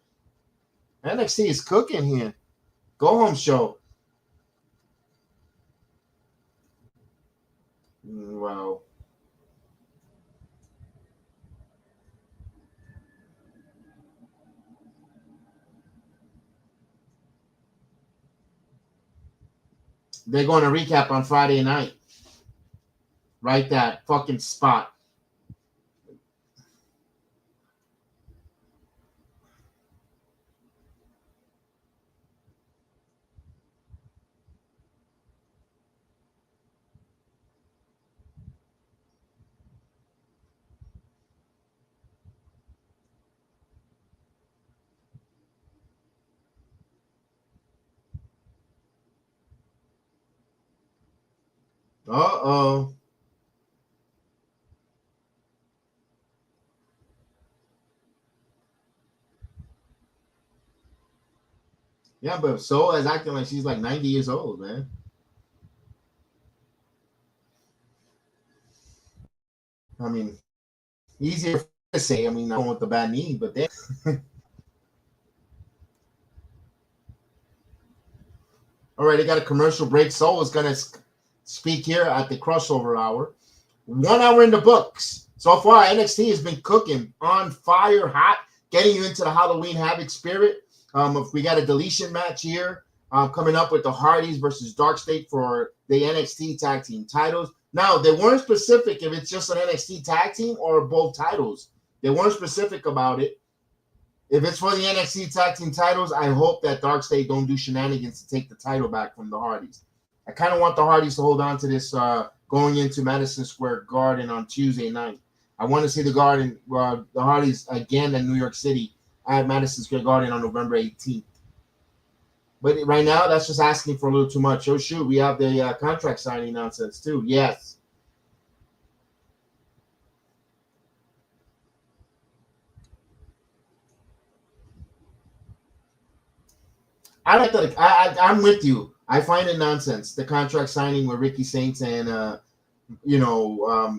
NXT is cooking here. Go home show. Wow. They're going to recap on Friday night. Right, that fucking spot. Uh-oh. Yeah, but Soul is acting like she's like 90 years old, man. I mean, easier to say. I mean, I don't want the bad knee, but then. All right, they got a commercial break. Soul is going to speak here at the crossover hour. 1 hour in the books. So far, NXT has been cooking on fire, hot, getting you into the Halloween Havoc spirit. If we got a deletion match here coming up with the Hardys versus Dark State for the NXT tag team titles. Now, they weren't specific if it's just an NXT tag team or both titles. They weren't specific about it. If it's for the NXT tag team titles, I hope that Dark State don't do shenanigans to take the title back from the Hardys. I kind of want the Hardys to hold on to this going into Madison Square Garden on Tuesday night. I want to see the Hardys again in New York City at Madison Square Garden on November 18th. But right now, that's just asking for a little too much. Oh, shoot, we have the contract signing nonsense, too. Yes. I like that. I'm with you. I find it nonsense. The contract signing with Ricky Saints and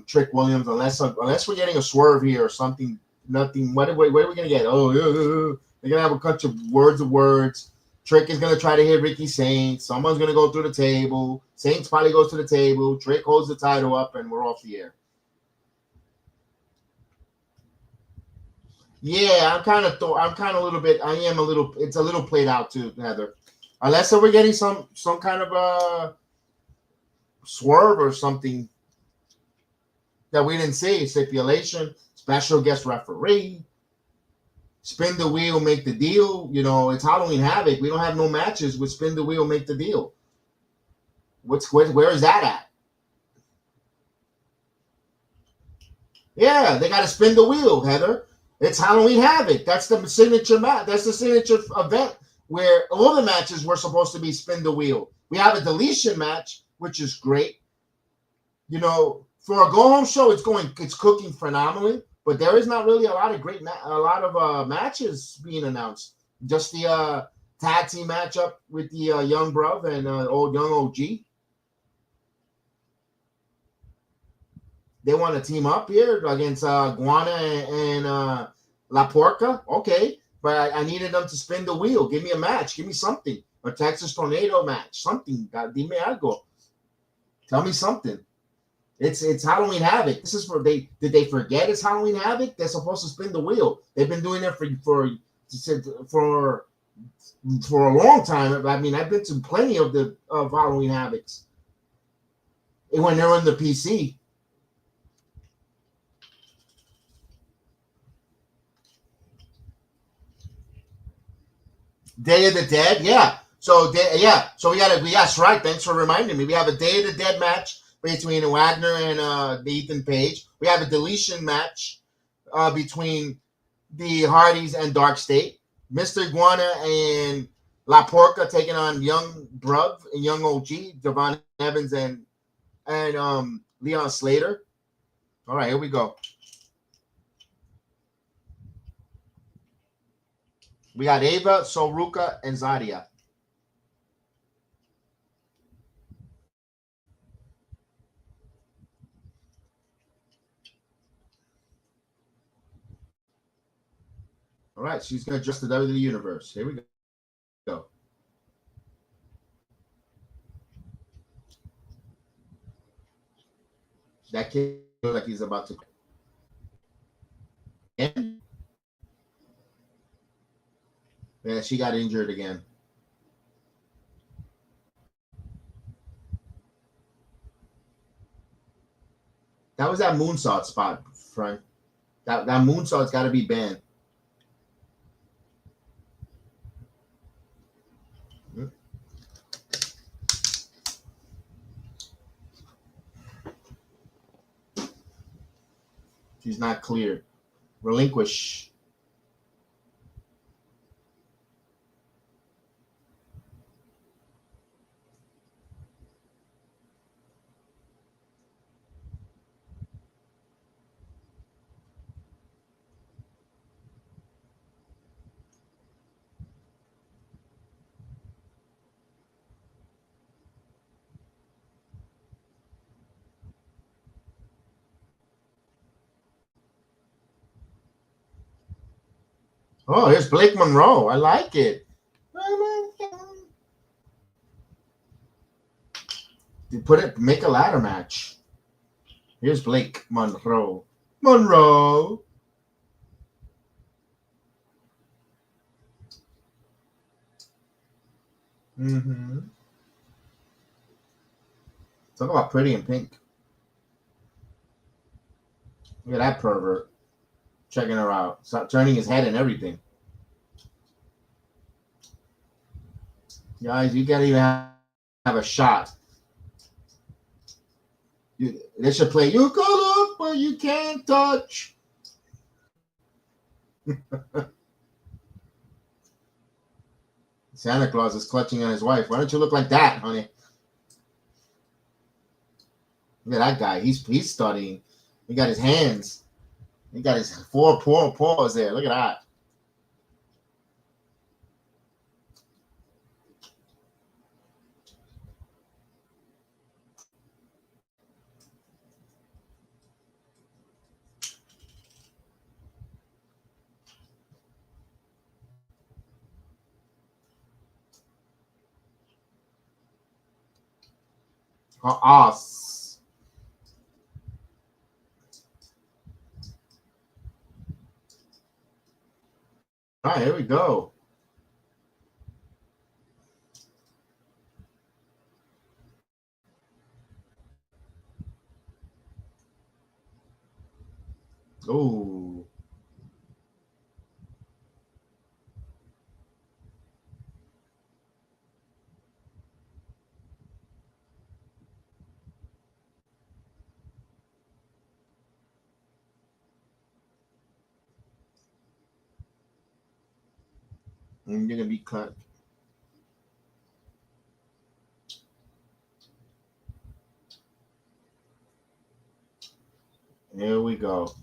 Trick Williams, unless we're getting a swerve here or something. Nothing. What are we gonna get? Oh, they're gonna have a bunch of words. Trick is gonna try to hit Ricky Saints. Someone's gonna go through the table. Saints probably goes to the table. Trick holds the title up, and we're off the air. Yeah, I'm kind of a little bit. I am a little. It's a little played out too, Heather. Unless we're getting some kind of a swerve or something that we didn't see. Stipulation, special guest referee, spin the wheel, make the deal. It's Halloween Havoc. We don't have no matches with spin the wheel, make the deal. Where is that at? Yeah, they got to spin the wheel, Heather. It's Halloween Havoc. That's the signature match. That's the signature event where all the matches were supposed to be spin the wheel. We have a deletion match, which is great. For a go-home show, it's cooking phenomenally, but there is not really a lot of matches being announced. Just the tag team matchup with the Young Bruv and old Young OG. They want to team up here against Guana and La Porca. Okay, but I needed them to spin the wheel. Give me a match. Give me something. A Texas Tornado match. Something. Dime algo. Tell me something. It's Halloween Havoc. This is did they forget it's Halloween Havoc? They're supposed to spin the wheel. They've been doing it for a long time. I mean, I've been to plenty of Halloween Havocs. When they're on the PC. Day of the Dead, yeah. So yes, right. Thanks for reminding me. We have a Day of the Dead match between Wagner and Ethan Page. We have a deletion match between the Hardys and Dark State. Mr. Iguana and La Porca taking on Young Bruv and Young OG, Devon Evans and Leon Slater. All right, here we go. We got Ava, Soruka, and Zadia. All right, she's going to adjust the WWE Universe. Here we go. That kid looks like he's about to. Yeah, she got injured again. That was that moonsault spot, Frank. That moonsault's got to be banned. She's not clear. Relinquish. Oh, here's Blake Monroe. I like it. You make a ladder match. Here's Blake Monroe. Monroe. Talk about pretty in pink. Look at that pervert. Checking her out. Stop turning his head and everything. Guys, you can't even have a shot. They should play, you go look, but you can't touch. Santa Claus is clutching on his wife. Why don't you look like that, honey? Look at that guy. He's studying. He got his hands. He got his four paws there. Look at that. Us. All right, here we go. Ooh. And you're gonna be cut. Here we go.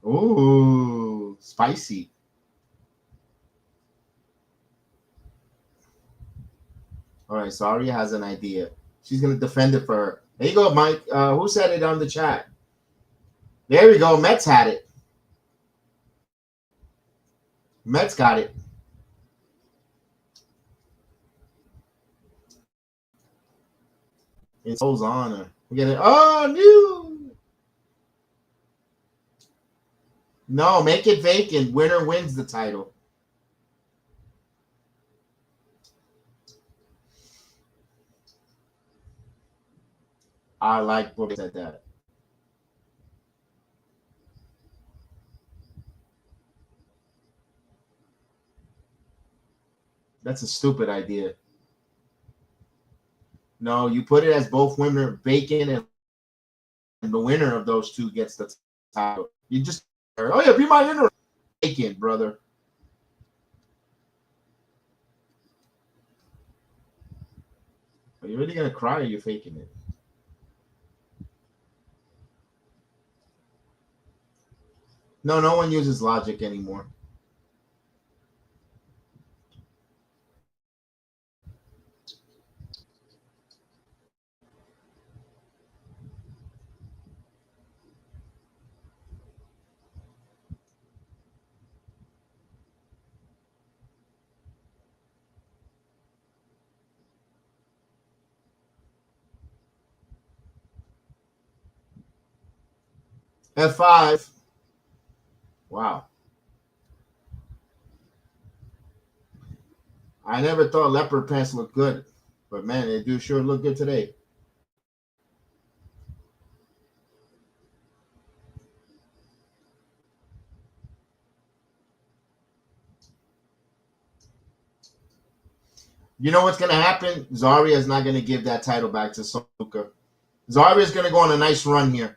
Ooh, spicy. All right, so Aria has an idea. She's gonna defend it for her. There you go, Mike. Who said it on the chat? There we go. Mets had it. Mets got it. It's Soul's honor. We get it. Oh, new. No, make it vacant. Winner wins the title. I like what said that. That's a stupid idea. No, you put it as both winner vacant, and the winner of those two gets the title. You just, oh yeah, be my winner. Vacant, brother. Are you really gonna cry or are you faking it? No, no one uses logic anymore. F5. Wow. I never thought leopard pants looked good, but man, they do sure look good today. You know what's going to happen? Zarya is not going to give that title back to Soka. Zarya is going to go on a nice run here.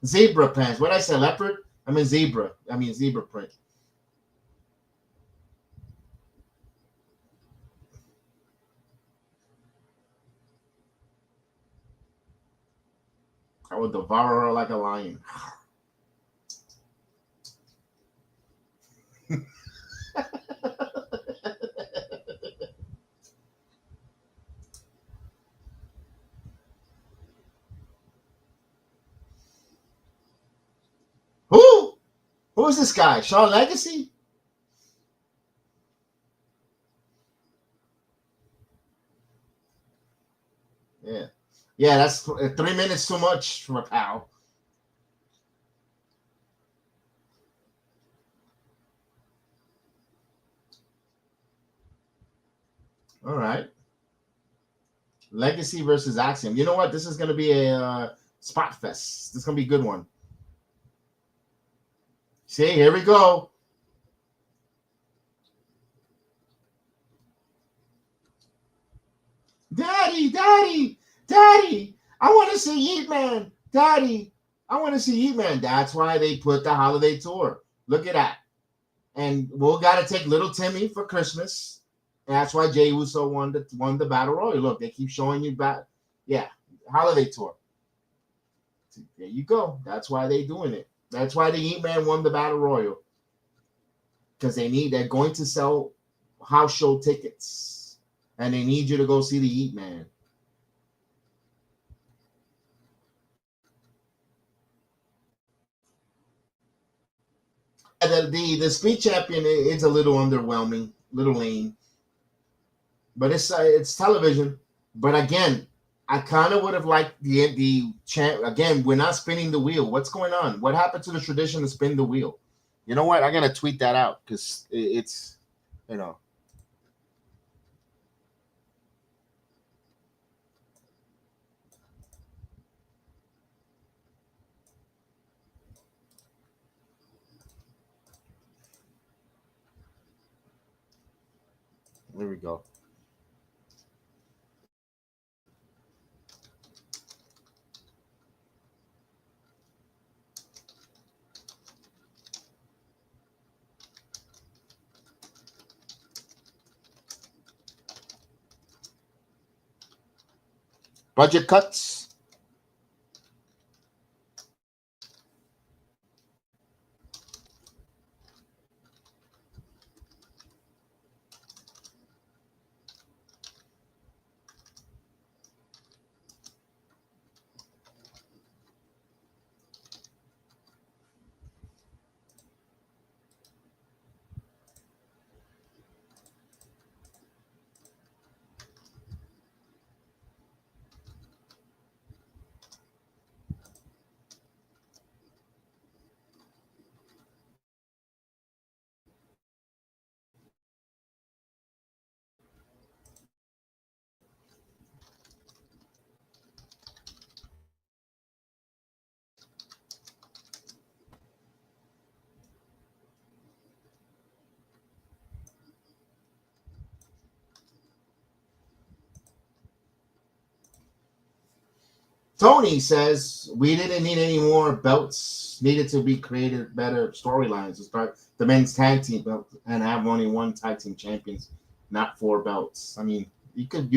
Zebra pants. What did I say? Leopard? I mean zebra. I mean zebra print. I will devour her like a lion. Who? Who is this guy? Shawn Legacy? Yeah. Yeah, that's 3 minutes too much for a pal. All right. Legacy versus Axiom. You know what? This is going to be a spot fest. This is going to be a good one. See, here we go. Daddy, Daddy, Daddy, I want to see Yeet Man. Daddy, I want to see Yeet Man. That's why they put the holiday tour. Look at that. And we'll got to take little Timmy for Christmas. And that's why Jey Uso won the Battle Royal. Look, they keep showing you back. Yeah, holiday tour. There you go. That's why they're doing it. That's why the Yeet Man won the Battle Royal. Because they're going to sell house show tickets. And they need you to go see the Yeet Man. the speed champion is a little underwhelming, little lame, but it's television. But again, I kind of would have liked the champ. Again, we're not spinning the wheel. What's going on? What happened to the tradition to spin the wheel? You know what? I'm gonna tweet that out because it's, you know. There we go. Budget cuts. Tony says we didn't need any more belts. Needed to be created better storylines to start the men's tag team belt and have only one tag team champions, not 4 belts. I mean, you could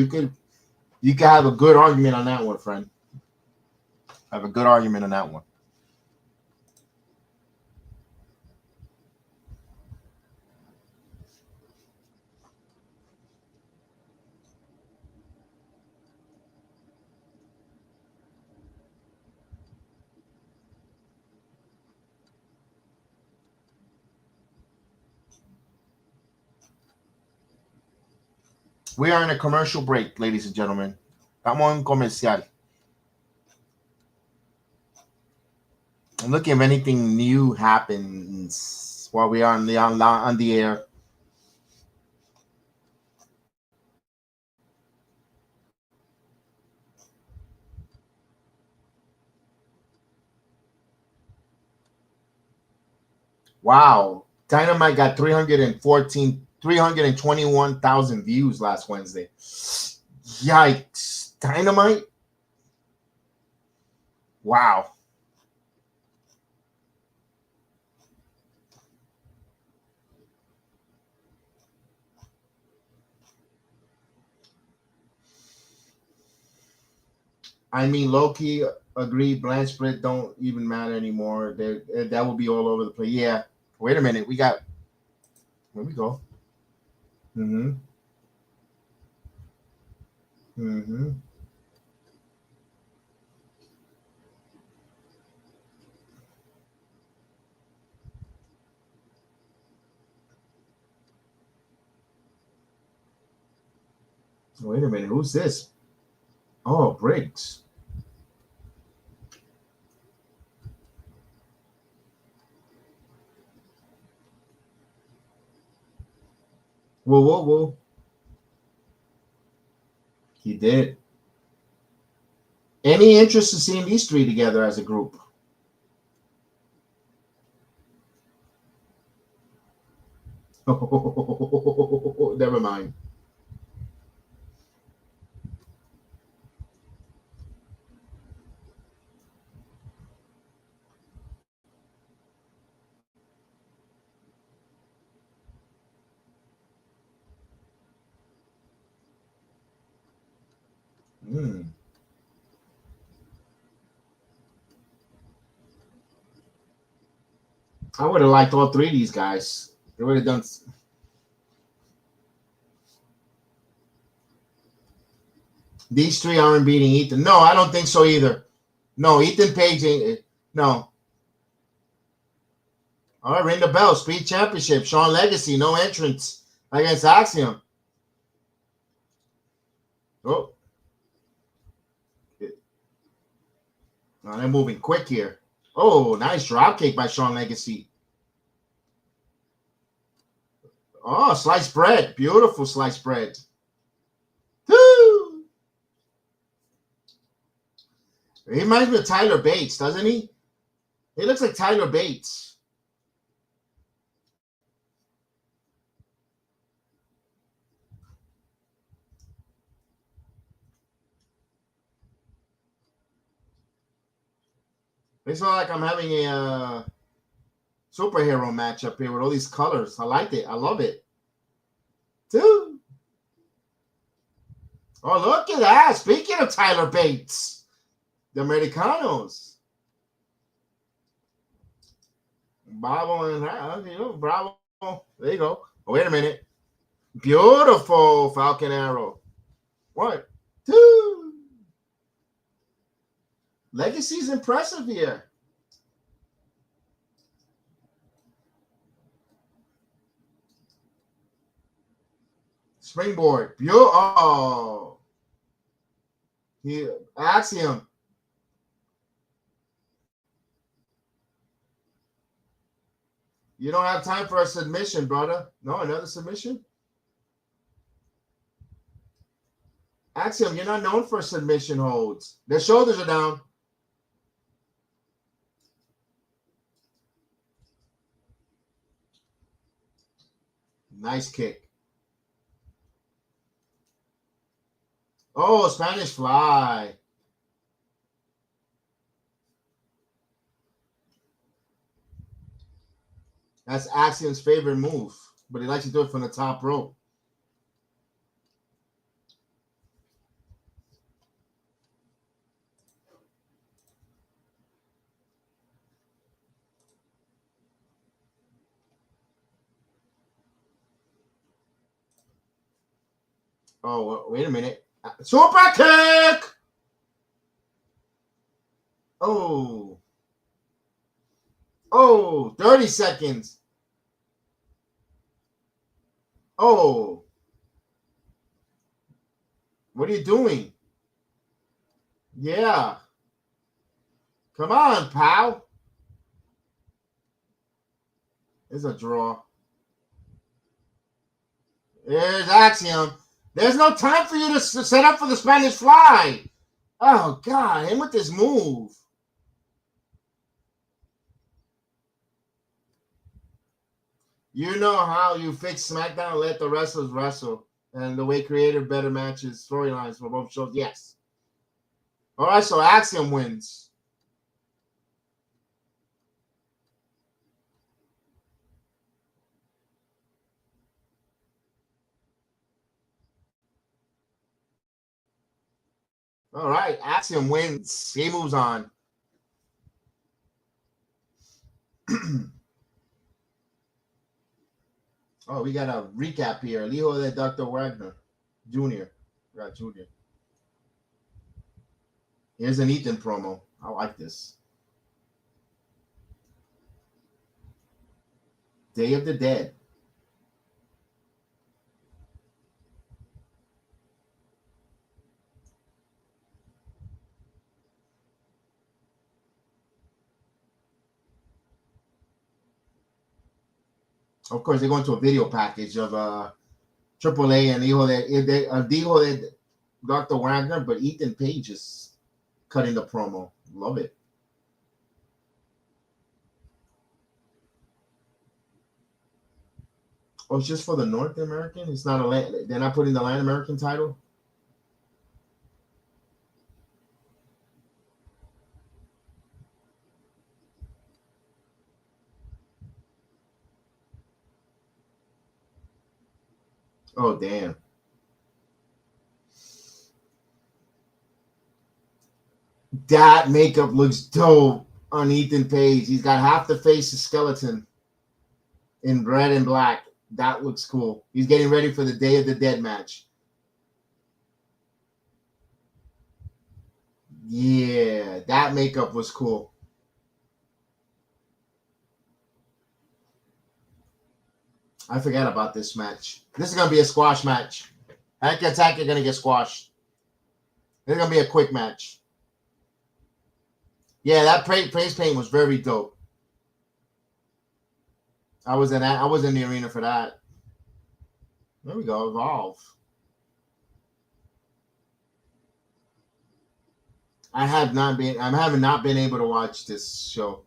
have a good argument on that one, friend. Have a good argument on that one. We are in a commercial break, ladies and gentlemen. Estamos en comercial. I'm looking if anything new happens while we are on the air. Wow. Dynamite got 321,000 views last Wednesday. Yikes. Dynamite? Wow. I mean, Loki agreed. Blanche split don't even matter anymore. That will be all over the place. Yeah. Wait a minute. We got. Where we go? Mm-hmm. Mm-hmm. Wait a minute. Who's this? Oh, Briggs. Whoa. He did. Any interest in seeing these 3 together as a group? Never mind. I would have liked all 3 of these guys. They would have done. These 3 aren't beating Ethan. No, I don't think so either. No, Ethan Page ain't. No. All right, ring the bell. Speed Championship. Sean Legacy, no entrance against Axiom. Oh. Oh, they're moving quick here. Oh, nice drop kick by Sean Legacy. Oh, sliced bread. Beautiful sliced bread. Woo! He reminds me of Tyler Bates, doesn't he? He looks like Tyler Bates. It's like I'm having a superhero match up here with all these colors. I like it. I love it. Dude. Oh, look at that. Speaking of Tyler Bates, the Americanos. Bravo and Bravo. There you go. Oh, wait a minute. Beautiful Falcon Arrow. 1, 2. Legacy's impressive here. Springboard. Oh. Here. Axiom. You don't have time for a submission, brother. No, another submission? Axiom, you're not known for submission holds. Their shoulders are down. Nice kick. Oh, Spanish fly. That's Axiom's favorite move, but he likes to do it from the top rope. Oh, wait a minute. Super kick! Oh. Oh, 30 seconds. Oh. What are you doing? Yeah. Come on, pal. It's a draw. There's Axiom. There's no time for you to set up for the Spanish fly. Oh, God. Him with this move. You know how you fix SmackDown and let the wrestlers wrestle. And the way creative better matches, storylines for both shows. Yes. All right, so Axiom wins. All right, Axiom wins. He moves on. Oh, we got a recap here. El hijo de Dr. Wagner Jr. We got Junior. Here's an Ethan promo. I like this. Day of the Dead. Of course, they're going to a video package of AAA and hijo de Dr. Wagner, but Ethan Page is cutting the promo. Love it. Oh, it's just for the North American? It's not they're not putting the Latin American title? Oh, damn. That makeup looks dope on Ethan Page. He's got half the face of skeleton in red and black. That looks cool. He's getting ready for the Day of the Dead match. Yeah, that makeup was cool. I forgot about this match. This is gonna be a squash match. Hank and Tank are gonna get squashed. It's gonna be a quick match. Yeah, that praise paint was very dope. I was in the arena for that. There we go, Evolve. I have not been able to watch this show.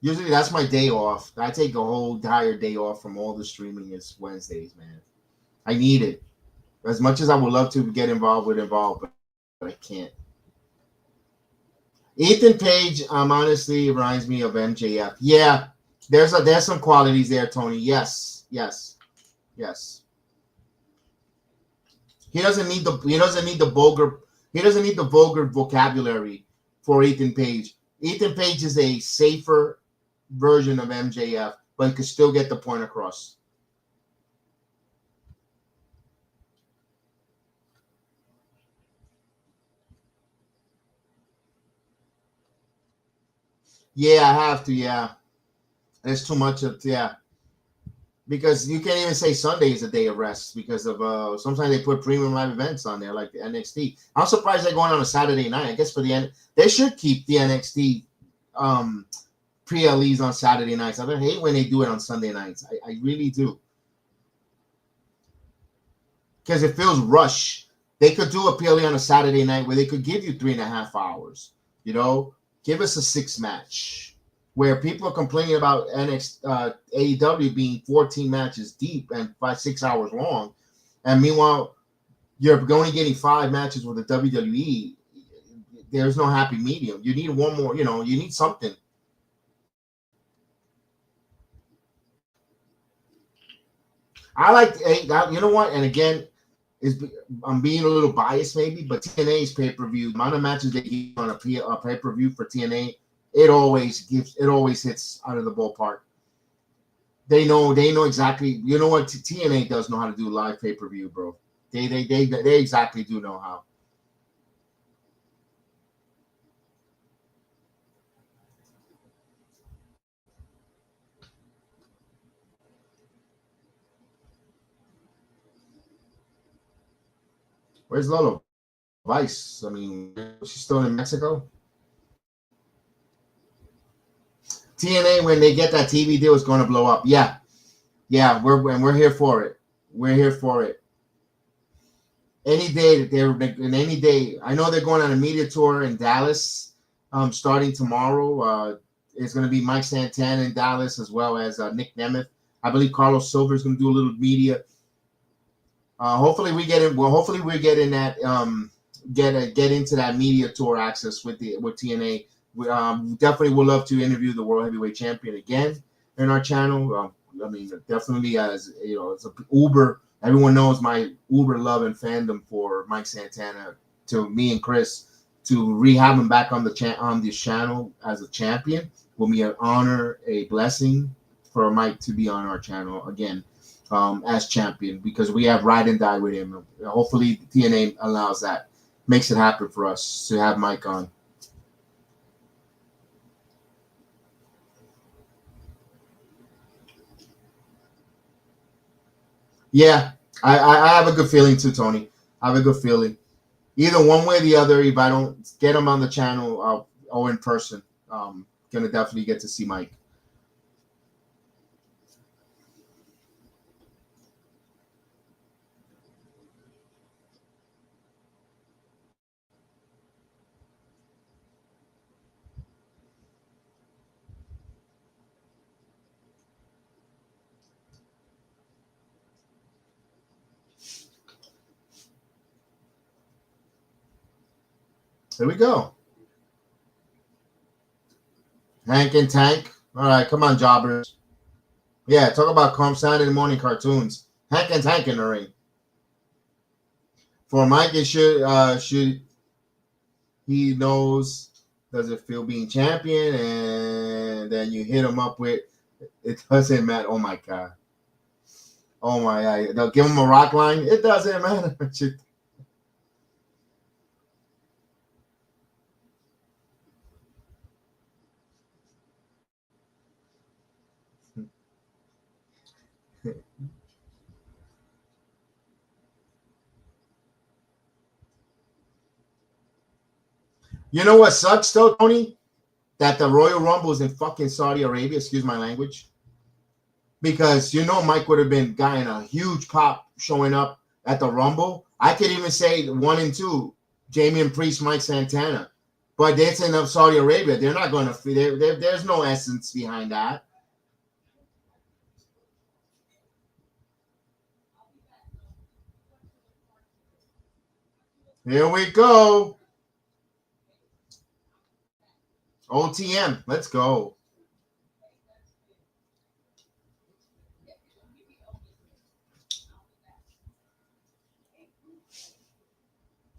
Usually that's my day off. I take a whole entire day off from all the streaming. It's Wednesdays, man. I need it. As much as I would love to get involved, but I can't. Ethan Page, honestly reminds me of MJF. Yeah, there's some qualities there, Tony. Yes. He doesn't need the vulgar vocabulary for Ethan Page. Ethan Page is a safer version of MJF, but could still get the point across. Yeah, I have to. Yeah, there's too much of because you can't even say Sunday is a day of rest because of sometimes they put premium live events on there like the NXT. I'm surprised they're going on a Saturday night. I guess for the end they should keep the NXT pre-LEs on Saturday nights. I hate when they do it on Sunday nights. I really do. Because it feels rushed. They could do a PLE on a Saturday night where they could give you 3.5 hours. You know, give us a 6 match. Where people are complaining about AEW being 14 matches deep and 6 hours long, and meanwhile you're only getting 5 matches with the WWE. There's no happy medium. You need one more. You know, you need something. I like, you know what? And again, I'm being a little biased maybe, but TNA's pay-per-view, the amount of matches they give on a pay-per-view for TNA, it always hits out of the ballpark. They know exactly. You know what? TNA does know how to do live pay-per-view, bro. They exactly do know how. Where's Lolo Vice? I mean, she's still in Mexico. TNA, when they get that TV deal, is going to blow up. Yeah, we're here for it. We're here for it. Any day. I know they're going on a media tour in Dallas, starting tomorrow. It's going to be Mike Santana in Dallas as well as Nick Nemeth. I believe Carlos Silver is going to do a little media. Hopefully we get in. Well, hopefully we get in that. Get into that media tour access with TNA. We definitely would love to interview the World Heavyweight Champion again in our channel. I mean, definitely as you know, it's a Uber. Everyone knows my Uber love and fandom for Mike Santana. To me and Chris, to rehab him back on this channel as a champion will be an honor, a blessing for Mike to be on our channel again as champion because we have ride and die with him. Hopefully, TNA allows that, makes it happen for us to have Mike on. Yeah, I have a good feeling too, Tony. I have a good feeling. Either one way or the other, if I don't get him on the channel or in person, gonna definitely get to see Mike. Here we go. Hank and Tank. All right, come on, jobbers. Yeah, talk about Saturday morning cartoons. Hank and Tank in the ring. For Mike, it should he knows does it feel being champion, and then you hit him up with it doesn't matter. Oh my god. Oh my god. They'll give him a rock line. It doesn't matter. You know what sucks though, Tony? That the Royal Rumble is in fucking Saudi Arabia. Excuse my language. Because you know Mike would have been getting a huge pop showing up at the Rumble. I could even say 1 and 2, Damian Priest, Mike Santana. But it's in Saudi Arabia. They're not going to. There's no essence behind that. Here we go. OTM. Let's go.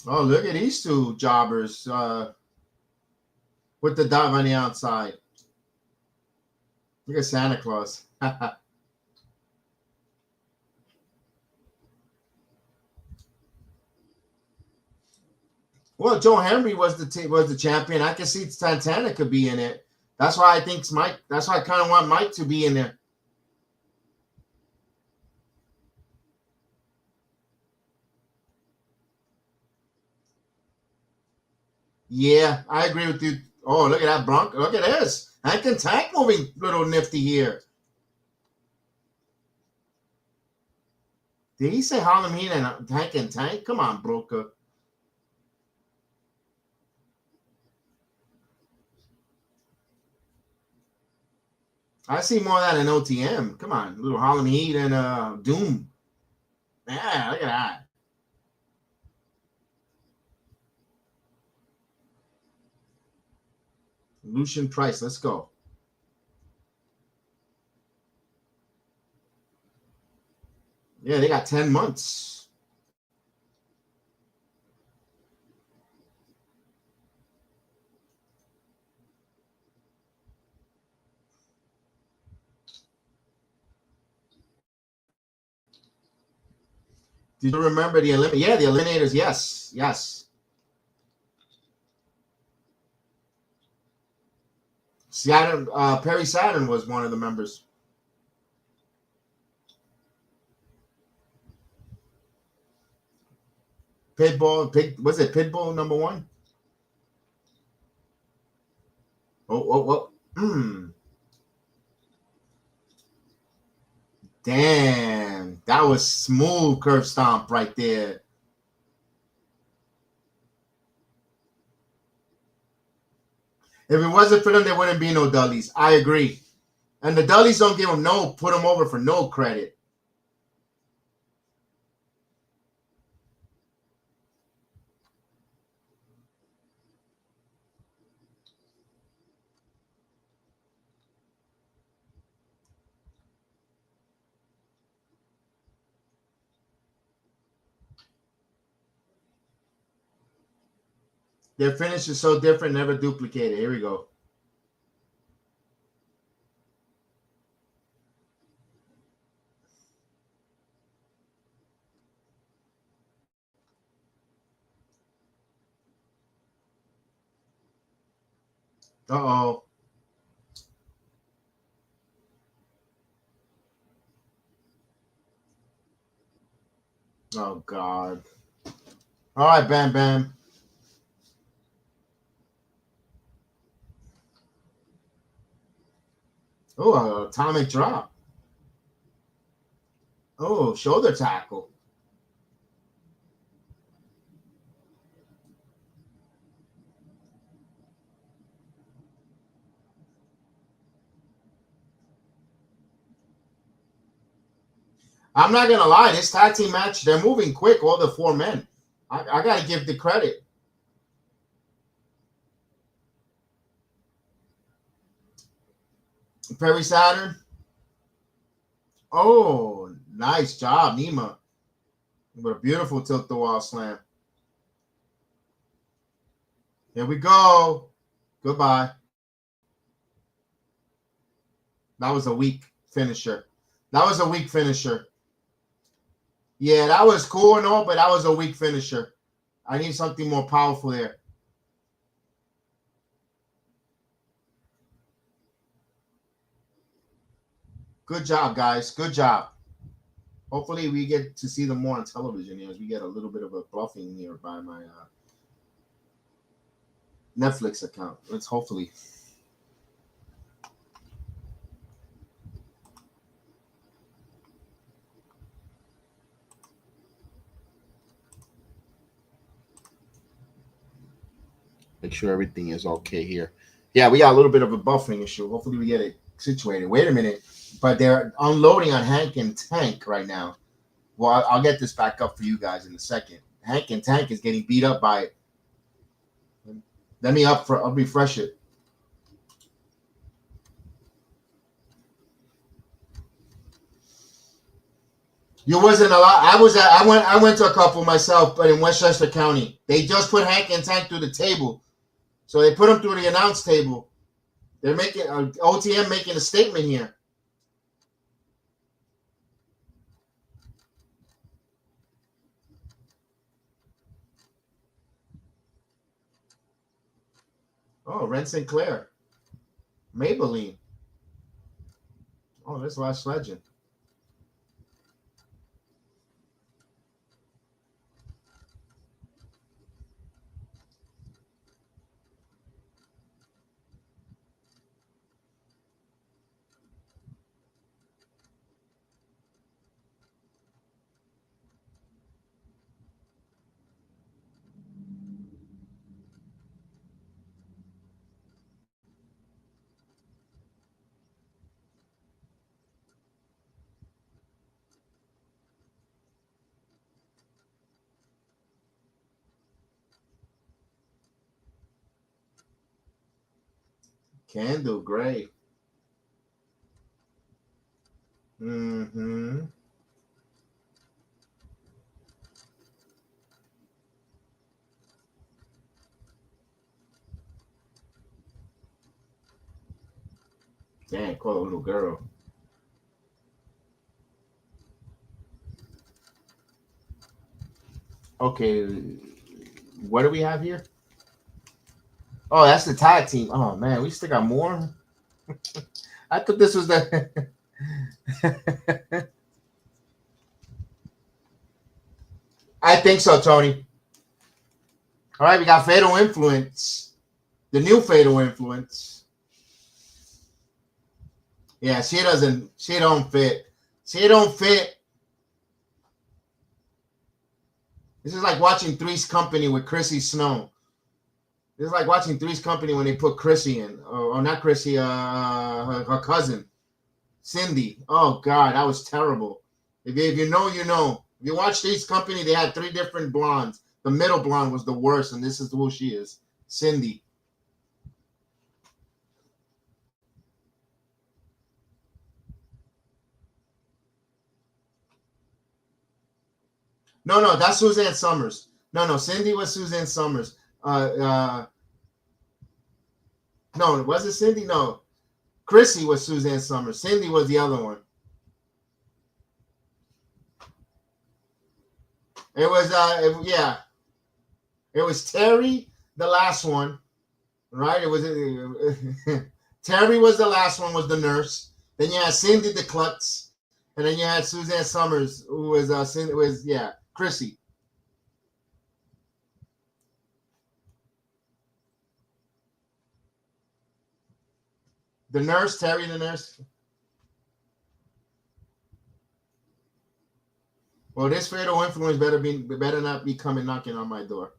Oh, look at these two jobbers with the dove on the outside. Look at Santa Claus. Well, Joe Henry was the champion. I can see Santana could be in it. That's why I think Mike. That's why I kind of want Mike to be in there. Yeah, I agree with you. Oh, look at that Bronco. Look at this. Hank and Tank moving little nifty here. Did he say Halloween and Hank and Tank? Come on, Bronco. I see more of that in OTM. Come on, little Halloween and Doom. Yeah, look at that. Lucien Price, let's go. Yeah, they got 10 months. Did you remember the the Eliminators? Yes, yes. Saturn, Perry Saturn was one of the members. Was it Pitbull number 1? Oh. Damn, that was smooth curve stomp right there. If it wasn't for them, there wouldn't be no Dudleys. I agree. And the Dudleys don't give them put them over for no credit. Their finish is so different, never duplicated. Here we go. Uh-oh. Oh, God. All right, Bam Bam. Oh, atomic drop. Oh, shoulder tackle. I'm not going to lie. This tag team match, they're moving quick, all the 4 men. I got to give the credit. Perry Saturn. Oh, nice job, Nima. What a beautiful tilt-the-wall slam. Here we go. Goodbye. That was a weak finisher. Yeah, that was cool and all, but that was a weak finisher. I need something more powerful there. Good job, guys. Good job. Hopefully, we get to see them more on television here as we get a little bit of a buffing here by my Netflix account. Let's hopefully. Make sure everything is okay here. Yeah, we got a little bit of a buffering issue. Hopefully, we get it situated. Wait a minute. But they're unloading on Hank and Tank right now. Well, I'll get this back up for you guys in a second. Hank and Tank is getting beat up by. I'll refresh it. You wasn't a lot. I went to a couple myself, but in Westchester County, they just put Hank and Tank through the table. So they put them through the announce table. They're making OTM making a statement here. Oh, Ren Sinclair. Maybelline. Oh, that's Last Legend. Candle Gray. Mm-hmm. Dang, call a little girl. Okay, what do we have here? Oh, that's the tag team. Oh man, we still got more. I thought this was the. I think so, Tony. All right, we got Fatal Influence, the new Fatal Influence. Yeah, she don't fit. She don't fit. This is like watching Three's Company with Chrissy Snow. This is like watching Three's Company when they put Chrissy in, or not Chrissy, her cousin, Cindy. Oh God, that was terrible. If you know, you know. If you watch Three's Company, they had 3 different blondes. The middle blonde was the worst, and this is who she is, Cindy. No, that's Suzanne Summers. No, Cindy was Suzanne Summers. No, was it Cindy? No, Chrissy was Suzanne Summers. Cindy was the other one. It was It was Terry, the last one, right? It was Terry was the last one, was the nurse. Then you had Cindy the Klutz, and then you had Suzanne Summers, who was Chrissy. The nurse, Terry the nurse. Well, this Fatal Influence better not be coming knocking on my door.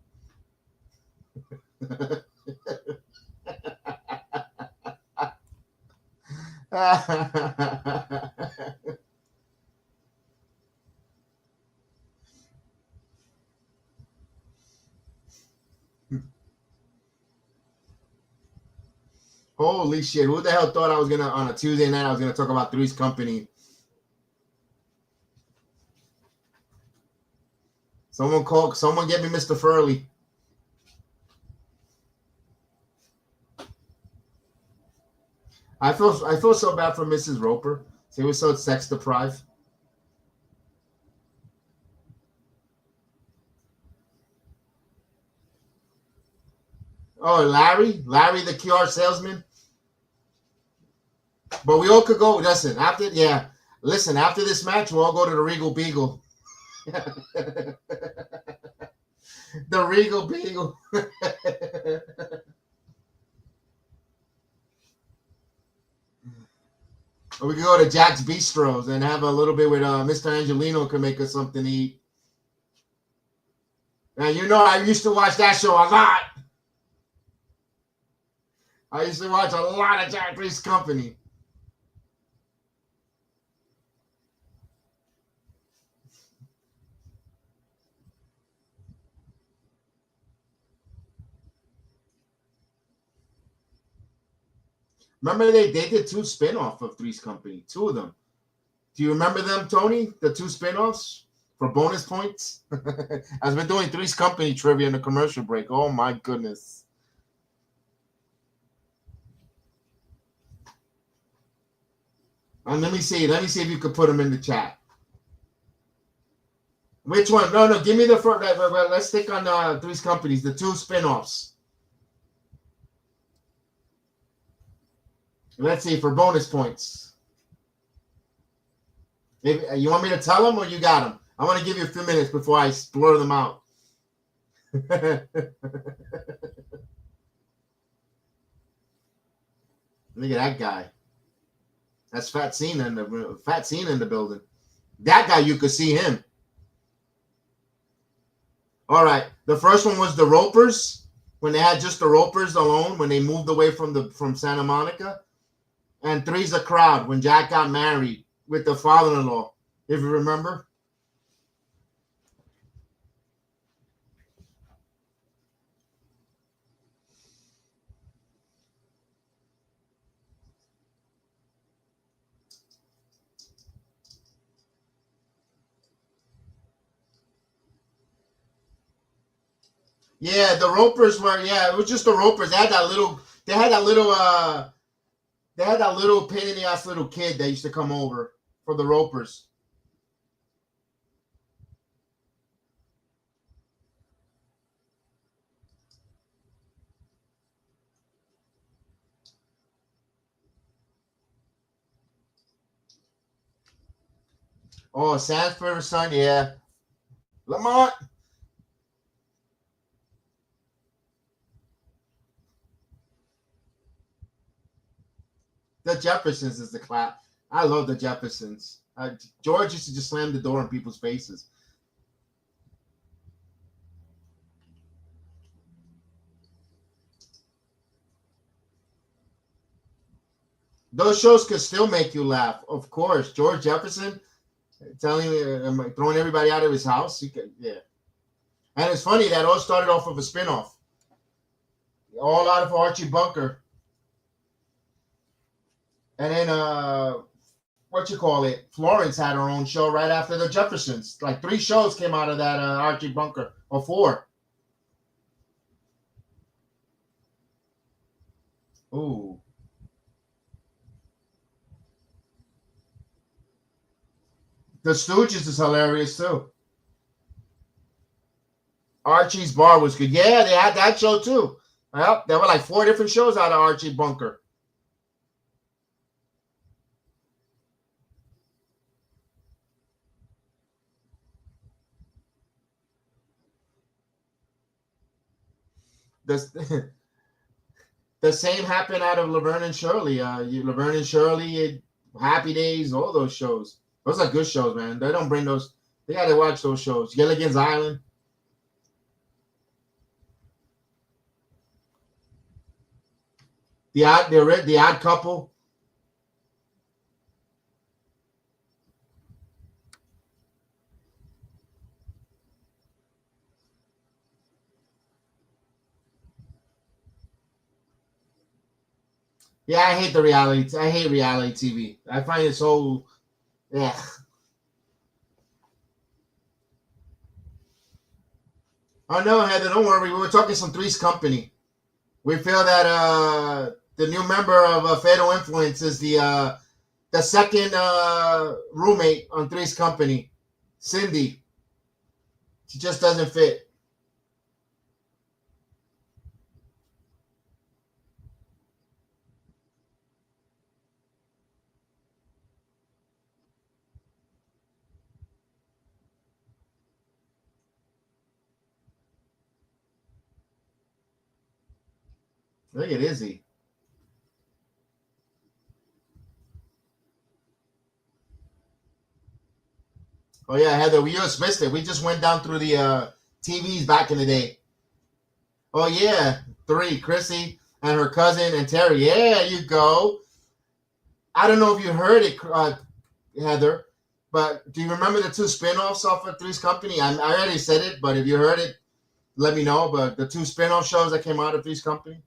Holy shit! Who the hell thought I was gonna on a Tuesday night I was gonna talk about Three's Company? Someone get me Mr. Furley. I feel so bad for Mrs. Roper. She was so sex deprived. Oh, Larry the QR salesman. But we all could go. Listen, after Listen, after this match, we'll all go to the Regal Beagle. The Regal Beagle. Or we could go to Jack's Bistros and have a little bit with Mr. Angelino could make us something to eat. Now, you know, I used to watch that show a lot. I used to watch a lot of Jack Three's Company. Remember they did 2 spin-off of Three's Company, 2 of them. Do you remember them, Tony? The 2 spin-offs for bonus points? I've been doing Three's Company trivia in the commercial break. Oh my goodness. And let me see if you could put them in the chat. Which one? No, give me the first. Let's stick on Three's Companies, the 2 spin-offs. Let's see, for bonus points. You want me to tell them or you got them? I want to give you a few minutes before I blur them out. Look at that guy. That's Fat Cena in the building. That guy, you could see him. All right. The first one was the Ropers, when they had just the Ropers alone, when they moved away from Santa Monica. And 3's a Crowd, when Jack got married with the father-in-law, if you remember. Yeah, the Ropers were, it was just the Ropers. They had that little pain in the ass little kid that used to come over for the Ropers. Oh, Sanford son, yeah. Lamont. The Jeffersons is the clap. I love the Jeffersons. George used to just slam the door in people's faces. Those shows could still make you laugh, of course. George Jefferson telling you, throwing everybody out of his house. Yeah. And it's funny that all started off of a spinoff. All out of Archie Bunker. And then Florence had her own show right after the Jeffersons. Like 3 shows came out of that Archie Bunker, or 4. Ooh. The Stooges is hilarious too. Archie's Bar was good. Yeah, they had that show too. Well, there were like 4 different shows out of Archie Bunker. The same happened out of Laverne and Shirley. Laverne and Shirley, Happy Days, all those shows. Those are good shows, man. They don't bring those. They got to watch those shows. Gilligan's Island. The Odd Couple. Yeah, I hate reality TV. I find it so, yeah. Oh no, Heather, don't worry. We were talking some Three's Company. We feel that the new member of Fatal Influence is the second roommate on Three's Company, Cindy. She just doesn't fit. Look at Izzy. Oh, yeah, Heather, we just missed it. We just went down through the TVs back in the day. Oh, yeah. 3, Chrissy and her cousin and Terry. Yeah, you go. I don't know if you heard it, Heather, but do you remember the 2 spinoffs off of Three's Company? I already said it, but if you heard it, let me know. But the 2 spinoff shows that came out of Three's Company.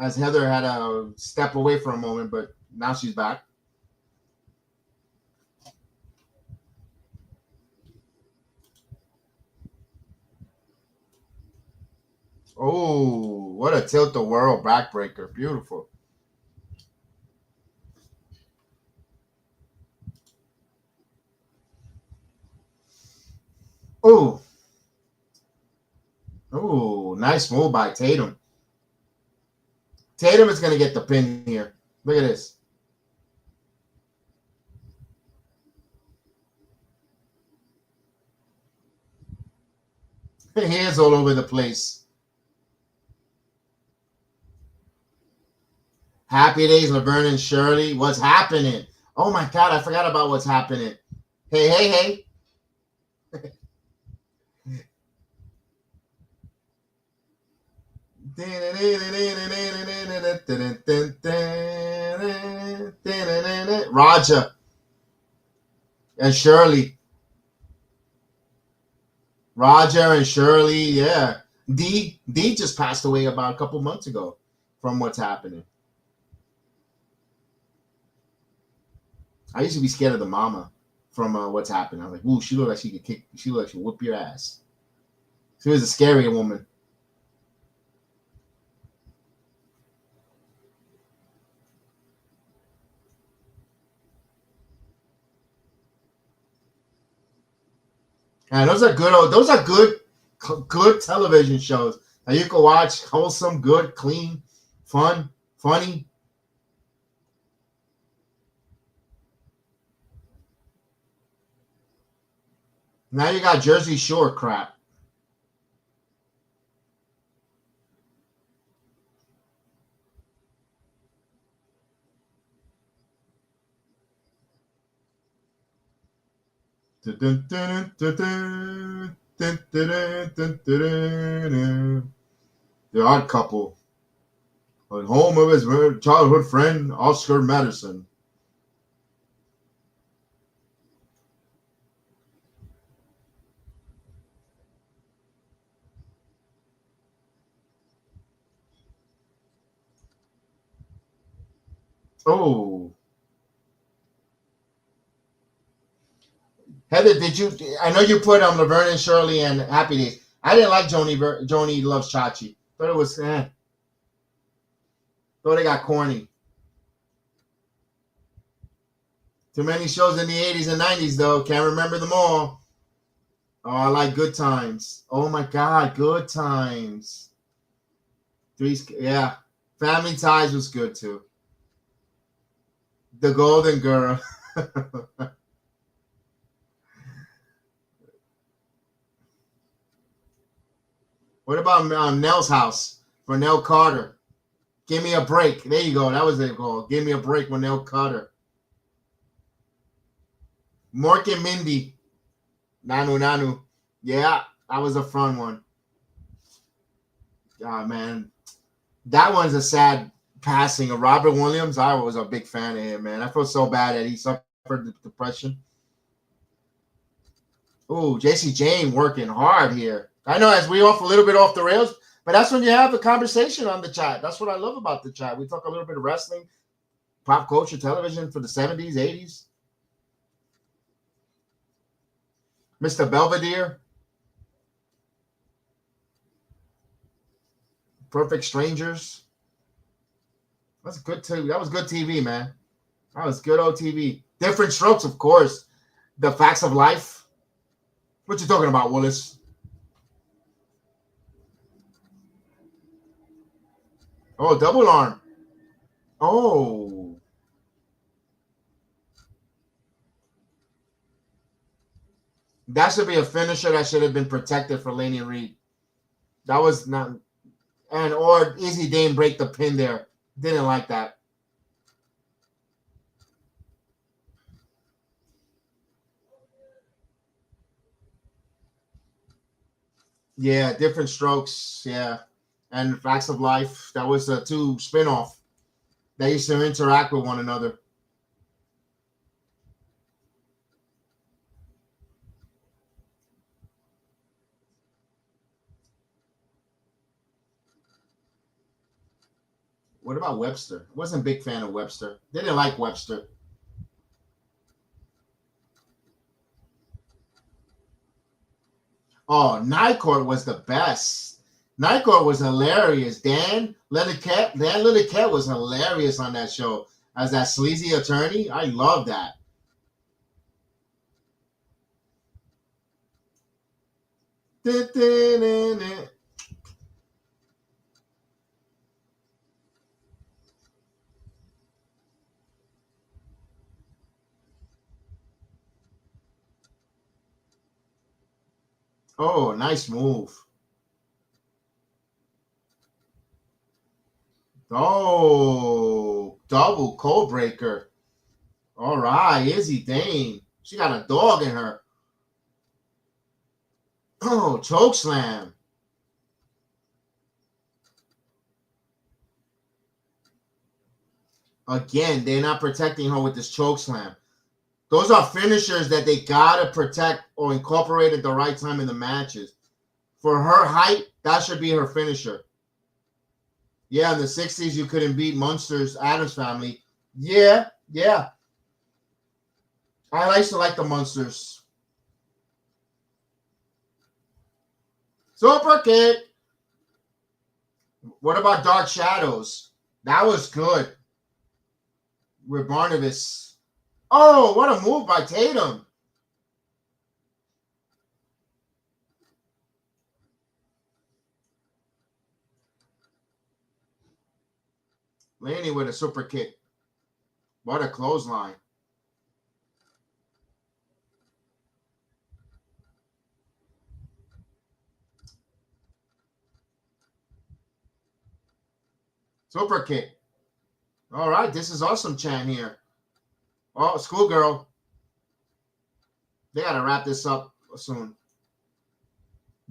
As Heather had to step away for a moment, but now she's back. Oh, what a tilt-the-world backbreaker. Beautiful. Oh. Oh, nice move by Tatum. Tatum is going to get the pin here. Look at this. Hands all over the place. Happy Days, Laverne and Shirley. What's happening? Oh, my God. I forgot about what's happening. Hey, hey, hey. Roger and Shirley. Roger and Shirley, yeah. D just passed away about a couple months ago from what's happening. I used to be scared of the mama from what's happening. I was like, ooh, she looked like she could kick. She looked like she would whoop your ass. She was a scary woman. And those are good television shows that you can watch. Wholesome, good, clean, fun, funny. Now you got Jersey Shore crap. The Odd Couple. At home of his childhood friend, Oscar Madison. Oh. Heather, did you? I know you put Laverne and Shirley and Happy Days. I didn't like Joni Loves Chachi. Thought it was, Thought it got corny. Too many shows in the 80s and 90s, though. Can't remember them all. Oh, I like Good Times. Oh, my God. Good Times. Yeah. Family Ties was good, too. The Golden Girl. What about Nell's House for Nell Carter? Give me a break. There you go. That was it. Give me a break with Nell Carter. Mork and Mindy. Nanu. Yeah, that was a fun one. Ah, man. That one's a sad passing of Robert Williams. I was a big fan of him, man. I feel so bad that he suffered depression. Oh, JC Jane working hard here. I know as we off a little bit off the rails, but that's when you have a conversation on the chat. That's what I love about the chat. We talk a little bit of wrestling, pop culture, television for the 70s, 80s. Mr. Belvedere. Perfect Strangers. That's good too. That was good TV, man. That was good old TV. Different Strokes, of course. The Facts of Life. What you talking about, Willis? Oh, Double Arm. Oh. That should be a finisher that should have been protected for Laney Reed. That was not, and or Izzy Dane break the pin there. Didn't like that. Yeah, different strokes. Yeah, and Facts of Life. That was a two spinoff. They used to interact with one another. What about Webster? Wasn't a big fan of Webster. Didn't like Webster. Oh, Night Court was the best. Night Court was hilarious. Dan Lillicat was hilarious on that show as that sleazy attorney. I love that. Oh, nice move. Oh, double code breaker. All right, Izzy Dane. She got a dog in her. Oh, choke slam. Again, they're not protecting her with this choke slam. Those are finishers that they gotta protect or incorporate at the right time in the matches. For her height, that should be her finisher. Yeah, in the 60s, you couldn't beat Munster's Addams Family. Yeah. I used to like the Munsters. Super kick. What about Dark Shadows? That was good. With Barnabas. Oh, what a move by Tatum. Laney with a super kick. What a clothesline. Super kick. All right, this is awesome chant here. Oh, schoolgirl. They got to wrap this up soon.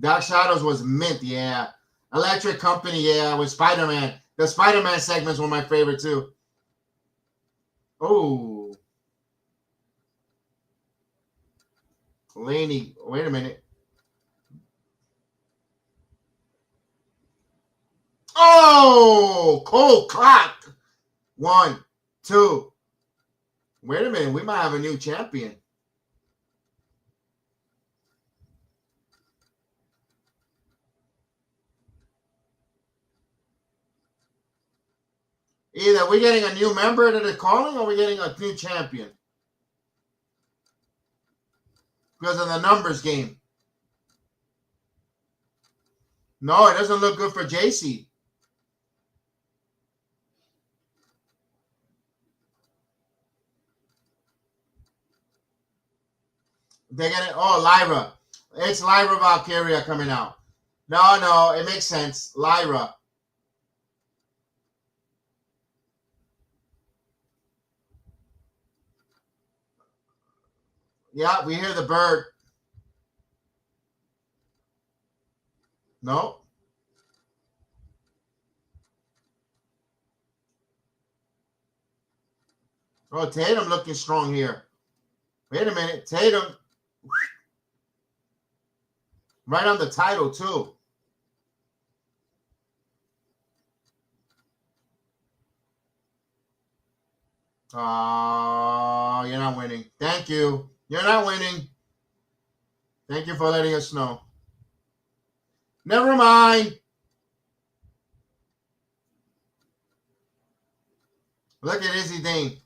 Dark Shadows was mint, yeah. Electric Company, yeah, with Spider-Man. The Spider-Man segments were my favorite, too. Oh. Laney, wait a minute. Oh, cold clock. 1, 2. Wait a minute, we might have a new champion. Either we're getting a new member to the calling or we're getting a new champion. Because of the numbers game. No, it doesn't look good for JC. They're gonna Lyra. It's Lyra Valkyria coming out. No, it makes sense. Lyra. Yeah, we hear the bird. No. Oh, Tatum looking strong here. Wait a minute. Tatum. Right on the title, too. You're not winning. Thank you. You're not winning. Thank you for letting us know. Never mind. Look at Izzy Dane.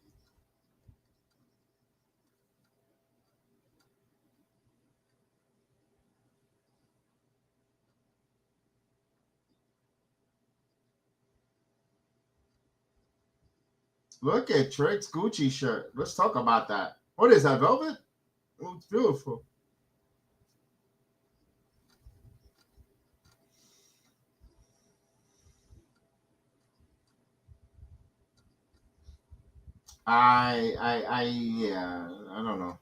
Look at Trick's Gucci shirt. Let's talk about that. What is that, velvet? Oh, it's beautiful. Yeah, I don't know.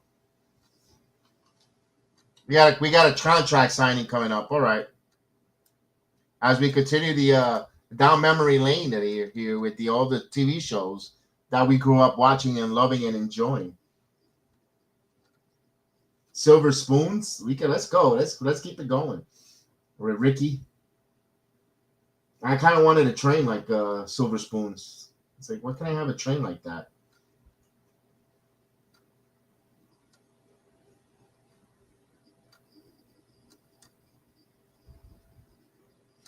We got a contract signing coming up. All right, as we continue the down memory lane here with all the TV shows that we grew up watching and loving and enjoying. Silver Spoons. Let's go. Let's keep it going. With Ricky. I kind of wanted a train like Silver Spoons. It's like, why can I have a train like that?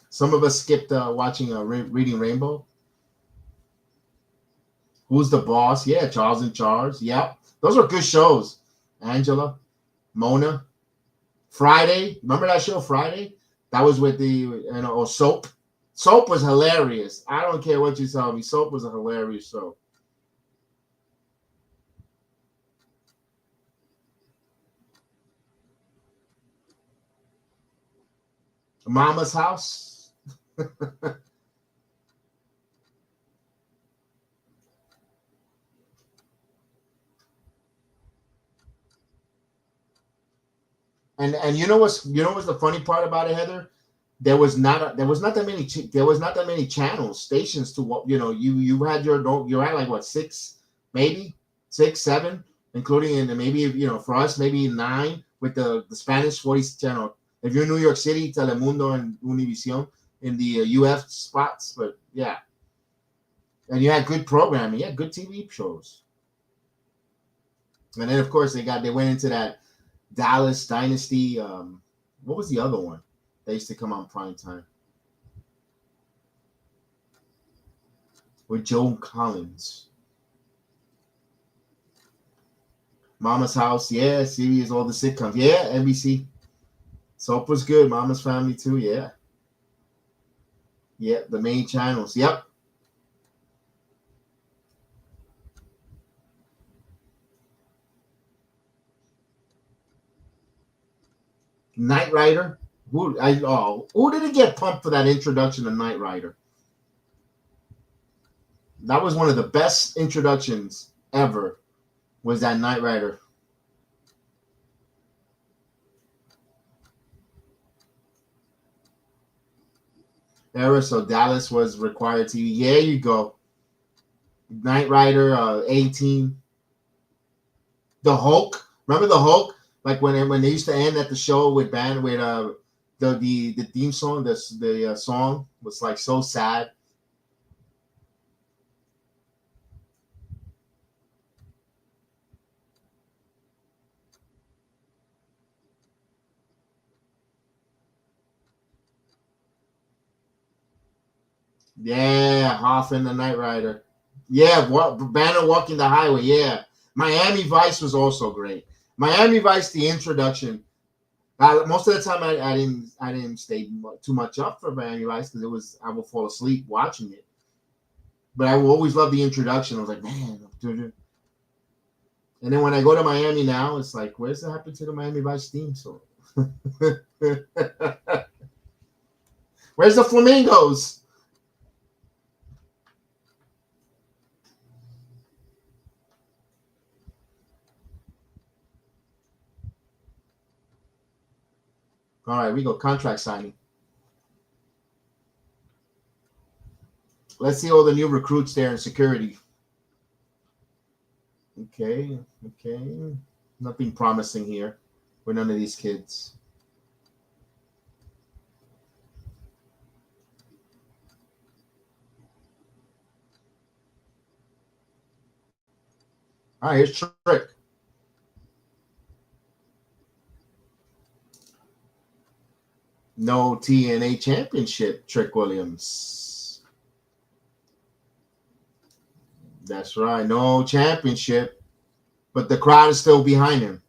Some of us skipped watching Reading Rainbow. Who's the Boss? Yeah, Charles in Charge. Yep. Those were good shows. Angela, Mona, Friday. Remember that show, Friday? That was with Soap. Soap was hilarious. I don't care what you tell me. Soap was a hilarious show. Mama's House. And you know what's the funny part about it, Heather? There was not that many channels stations to what you had you had like what six, maybe six, seven, including in the maybe for us maybe nine with the Spanish 40 channel. If you're in New York City, Telemundo and Univision in the UF spots, but yeah, and you had good programming, you had good TV shows, and then of course they went into that Dallas Dynasty. What was the other one? They used to come on prime time with Joe Collins. Mama's House, yeah. CBS, all the sitcoms, yeah. NBC. Soap was good. Mama's Family too, yeah. Yeah, the main channels, yep. Knight Rider. Who didn't get pumped for that introduction to Knight Rider? That was one of the best introductions ever. Was that Knight Rider? Era, so Dallas was required TV. Yeah, you go. Knight Rider, 18. The Hulk. Remember the Hulk? Like when they used to end at the show with the theme song, the song was like so sad. Yeah, Hoff and the Knight Rider. Yeah, what Banner walking the highway. Yeah, Miami Vice was also great. Miami Vice, the introduction. Most of the time, I didn't stay too much up for Miami Vice because I would fall asleep watching it. But I will always love the introduction. I was like, man. And then when I go to Miami now, it's like, where's the happen to the Miami Vice theme song? Where's the flamingos? All right, we go contract signing. Let's see all the new recruits there in security. Okay. Nothing promising here with none of these kids. All right, here's Trick. No TNA Championship, Trick Williams. That's right, no championship, but the crowd is still behind him.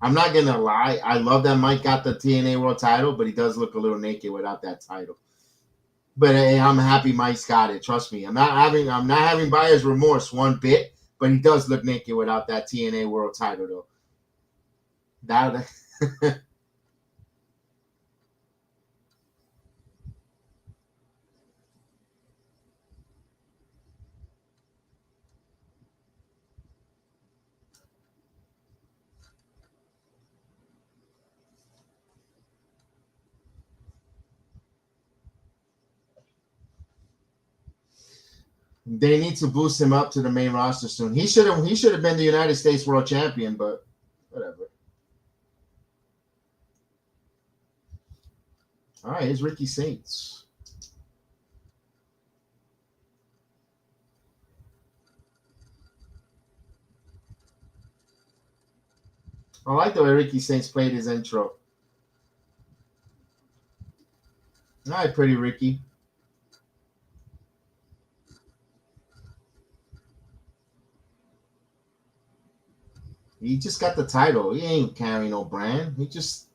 I'm not gonna lie, I love that Mike got the TNA World Title, but he does look a little naked without that title. But hey, I'm happy Mike's got it. Trust me, I'm not having buyer's remorse one bit. But he does look naked without that TNA World Title, though. That They need to boost him up to the main roster soon. He should have been the United States World Champion, but whatever. All right, here's Ricky Saints. I like the way Ricky Saints played his intro. All right, pretty Ricky. He just got the title. He ain't carrying no brand. He just...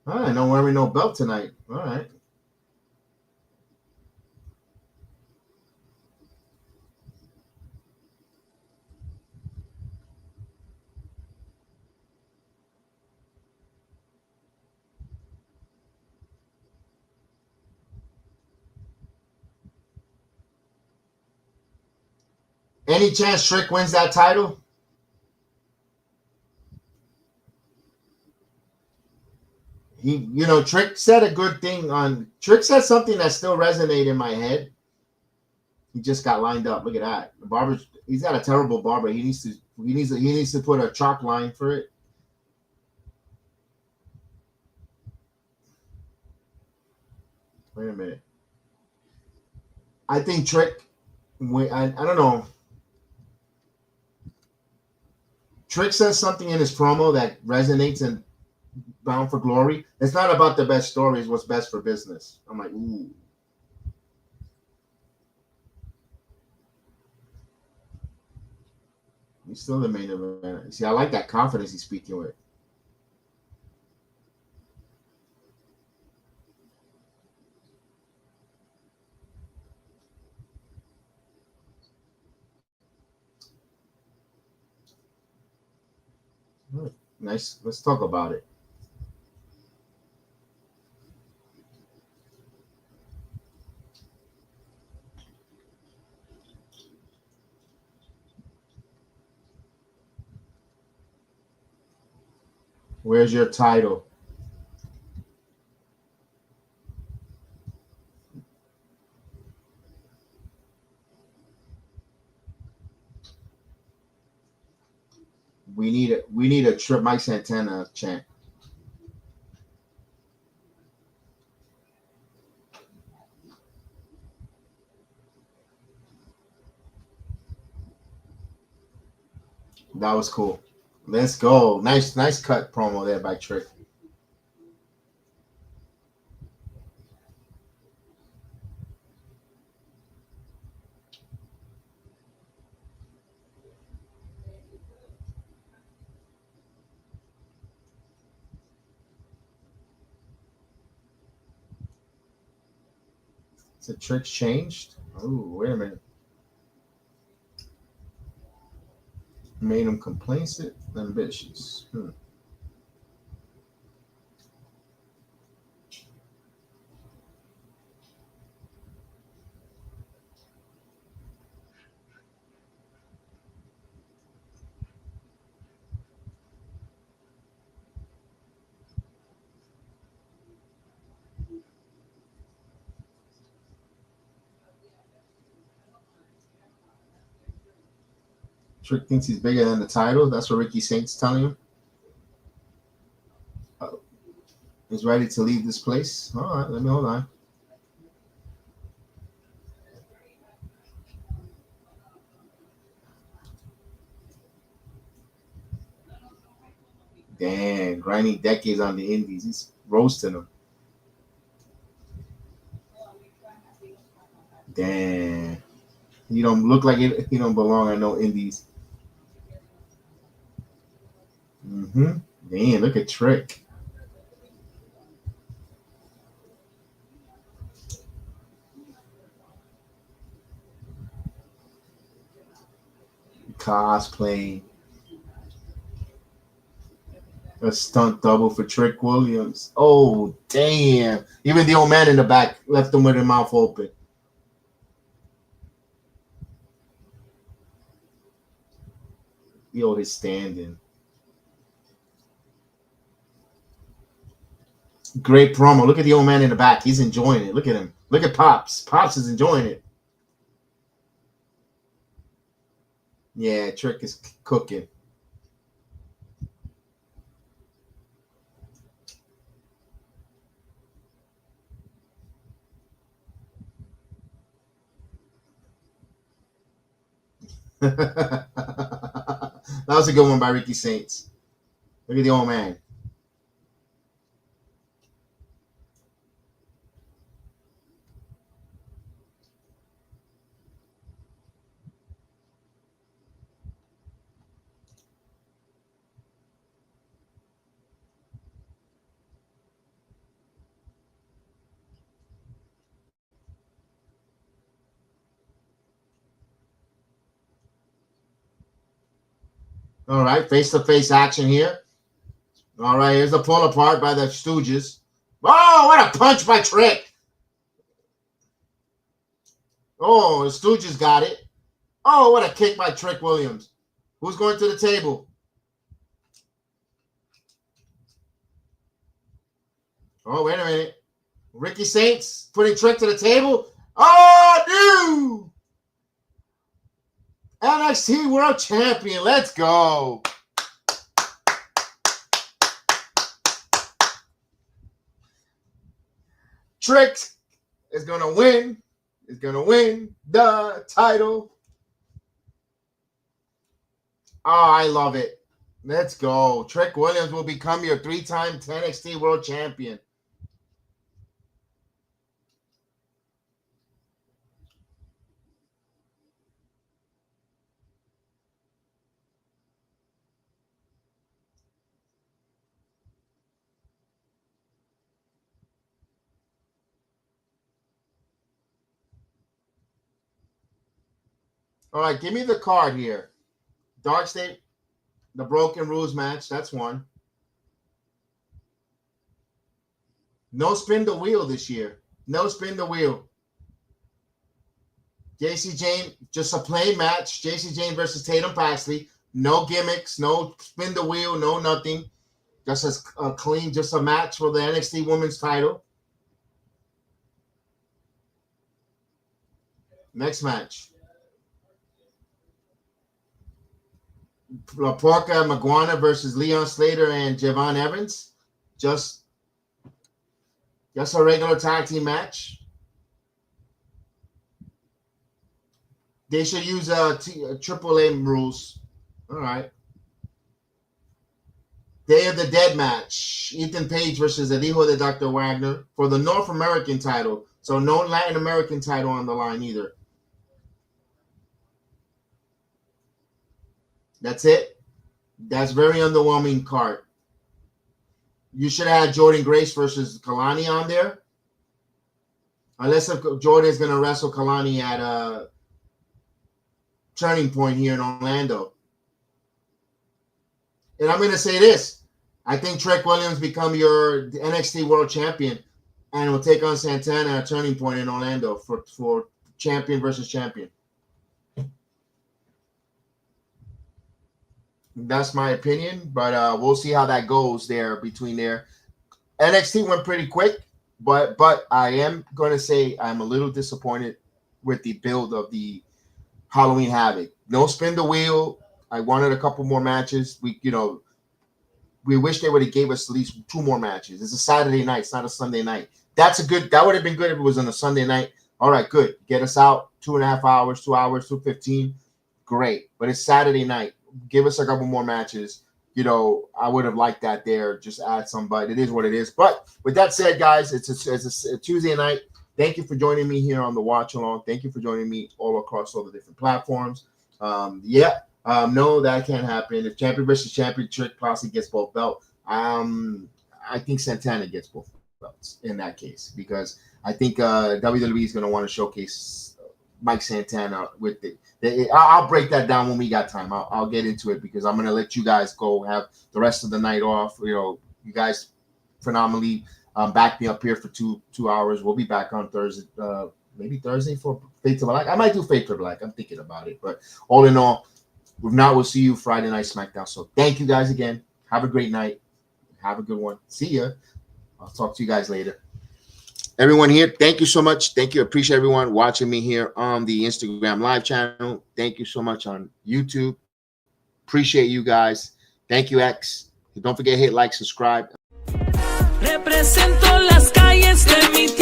All right, not wearing no belt tonight. All right. Any chance Trick wins that title? Trick said a good thing Trick said something that still resonated in my head. He just got lined up. Look at that. The barber, he's got a terrible barber. He needs to put a chalk line for it. Wait a minute. I think Trick, I don't know. Trick says something in his promo that resonates in Bound for Glory. It's not about the best stories, what's best for business. I'm like, ooh. He's still the main event. See, I like that confidence he's speaking with. Nice. Let's talk about it. Where's your title? We need a Trip Mike Santana chant. That was cool. Let's go. Nice cut promo there by Trick. So Trick's changed? Oh, wait a minute. Made him complacent, ambitious. Trick thinks he's bigger than the title. That's what Ricky Saints telling him. He's ready to leave this place. All right, let me hold on. Damn, grinding decades on the indies. He's roasting them. Damn. He don't look like it. He don't belong on no indies. Damn, look at Trick. Cosplay. A stunt double for Trick Williams. Oh, damn. Even the old man in the back left him with his mouth open. Yo, his standing. Great promo. Look at the old man in the back. He's enjoying it. Look at him. Look at Pops. Pops is enjoying it. Yeah, Trick is cooking. That was a good one by Ricky Saints. Look at the old man. All right, face-to-face action here. All right, here's the pull apart by the Stooges. Oh, what a punch by Trick. Oh, the Stooges got it. Oh, what a kick by Trick Williams. Who's going to the table? Oh, wait a minute. Ricky Saints putting Trick to the table. Oh, dude. NXT World Champion. Let's go. Trick is going to win. Is going to win the title. Oh, I love it. Let's go. Trick Williams will become your 3-time NXT World Champion. All right, give me the card here. Dark State, the Broken Rules match. That's one. No spin the wheel this year. No spin the wheel. JC Jane, just a plain match. JC Jane versus Tatum Paxley. No gimmicks, no spin the wheel, no nothing. Just a clean, just a match for the NXT Women's title. Next match. La Porca Maguana versus Leon Slater and Javon Evans. Just a regular tag team match. They should use AAA rules. All right. Day of the Dead match. Ethan Page versus El Hijo de Dr. Wagner for the North American title. So no Latin American title on the line either. That's it. That's very underwhelming card. You should have had Jordan Grace versus Kalani on there. Unless if Jordan is going to wrestle Kalani at a Turning Point here in Orlando. And I'm going to say this. I think Trick Williams become your NXT World Champion and will take on Santana at Turning Point in Orlando for champion versus champion. That's my opinion, but we'll see how that goes there between there. NXT went pretty quick, but I am going to say I'm a little disappointed with the build of the Halloween Havoc. No spin the wheel. I wanted a couple more matches. We wish they would have gave us at least 2 more matches. It's a Saturday night. It's not a Sunday night. That would have been good if it was on a Sunday night. All right, good. Get us out 2.5 hours, 2 hours, 2:15. Great. But it's Saturday night. Give us a couple more matches. I would have liked that there. Just add some, but it is what it is. But with that said, guys, it's a Tuesday night. Thank you for joining me here on the watch along. Thank you for joining me all across all the different platforms. No, that can't happen. If champion versus champion, Trick possibly gets both belts. I think Santana gets both belts in that case because I think WWE is going to want to showcase Mike Santana with it. I'll break that down when we got time. I'll get into it because I'm going to let you guys go have the rest of the night off. You guys phenomenally back me up here for two hours. We'll be back on Thursday, maybe Thursday for Fate to Black. I might do Fate to Black. I'm thinking about it. But all in all, if not, we'll see you Friday Night SmackDown. So thank you guys again. Have a great night. Have a good one. See ya. I'll talk to you guys later. Everyone here, thank you so much. Thank you. Appreciate everyone watching me here on the Instagram live channel. Thank you so much on YouTube. Appreciate you guys. Thank you, X. Don't forget to hit like, subscribe. Represento las calles de mi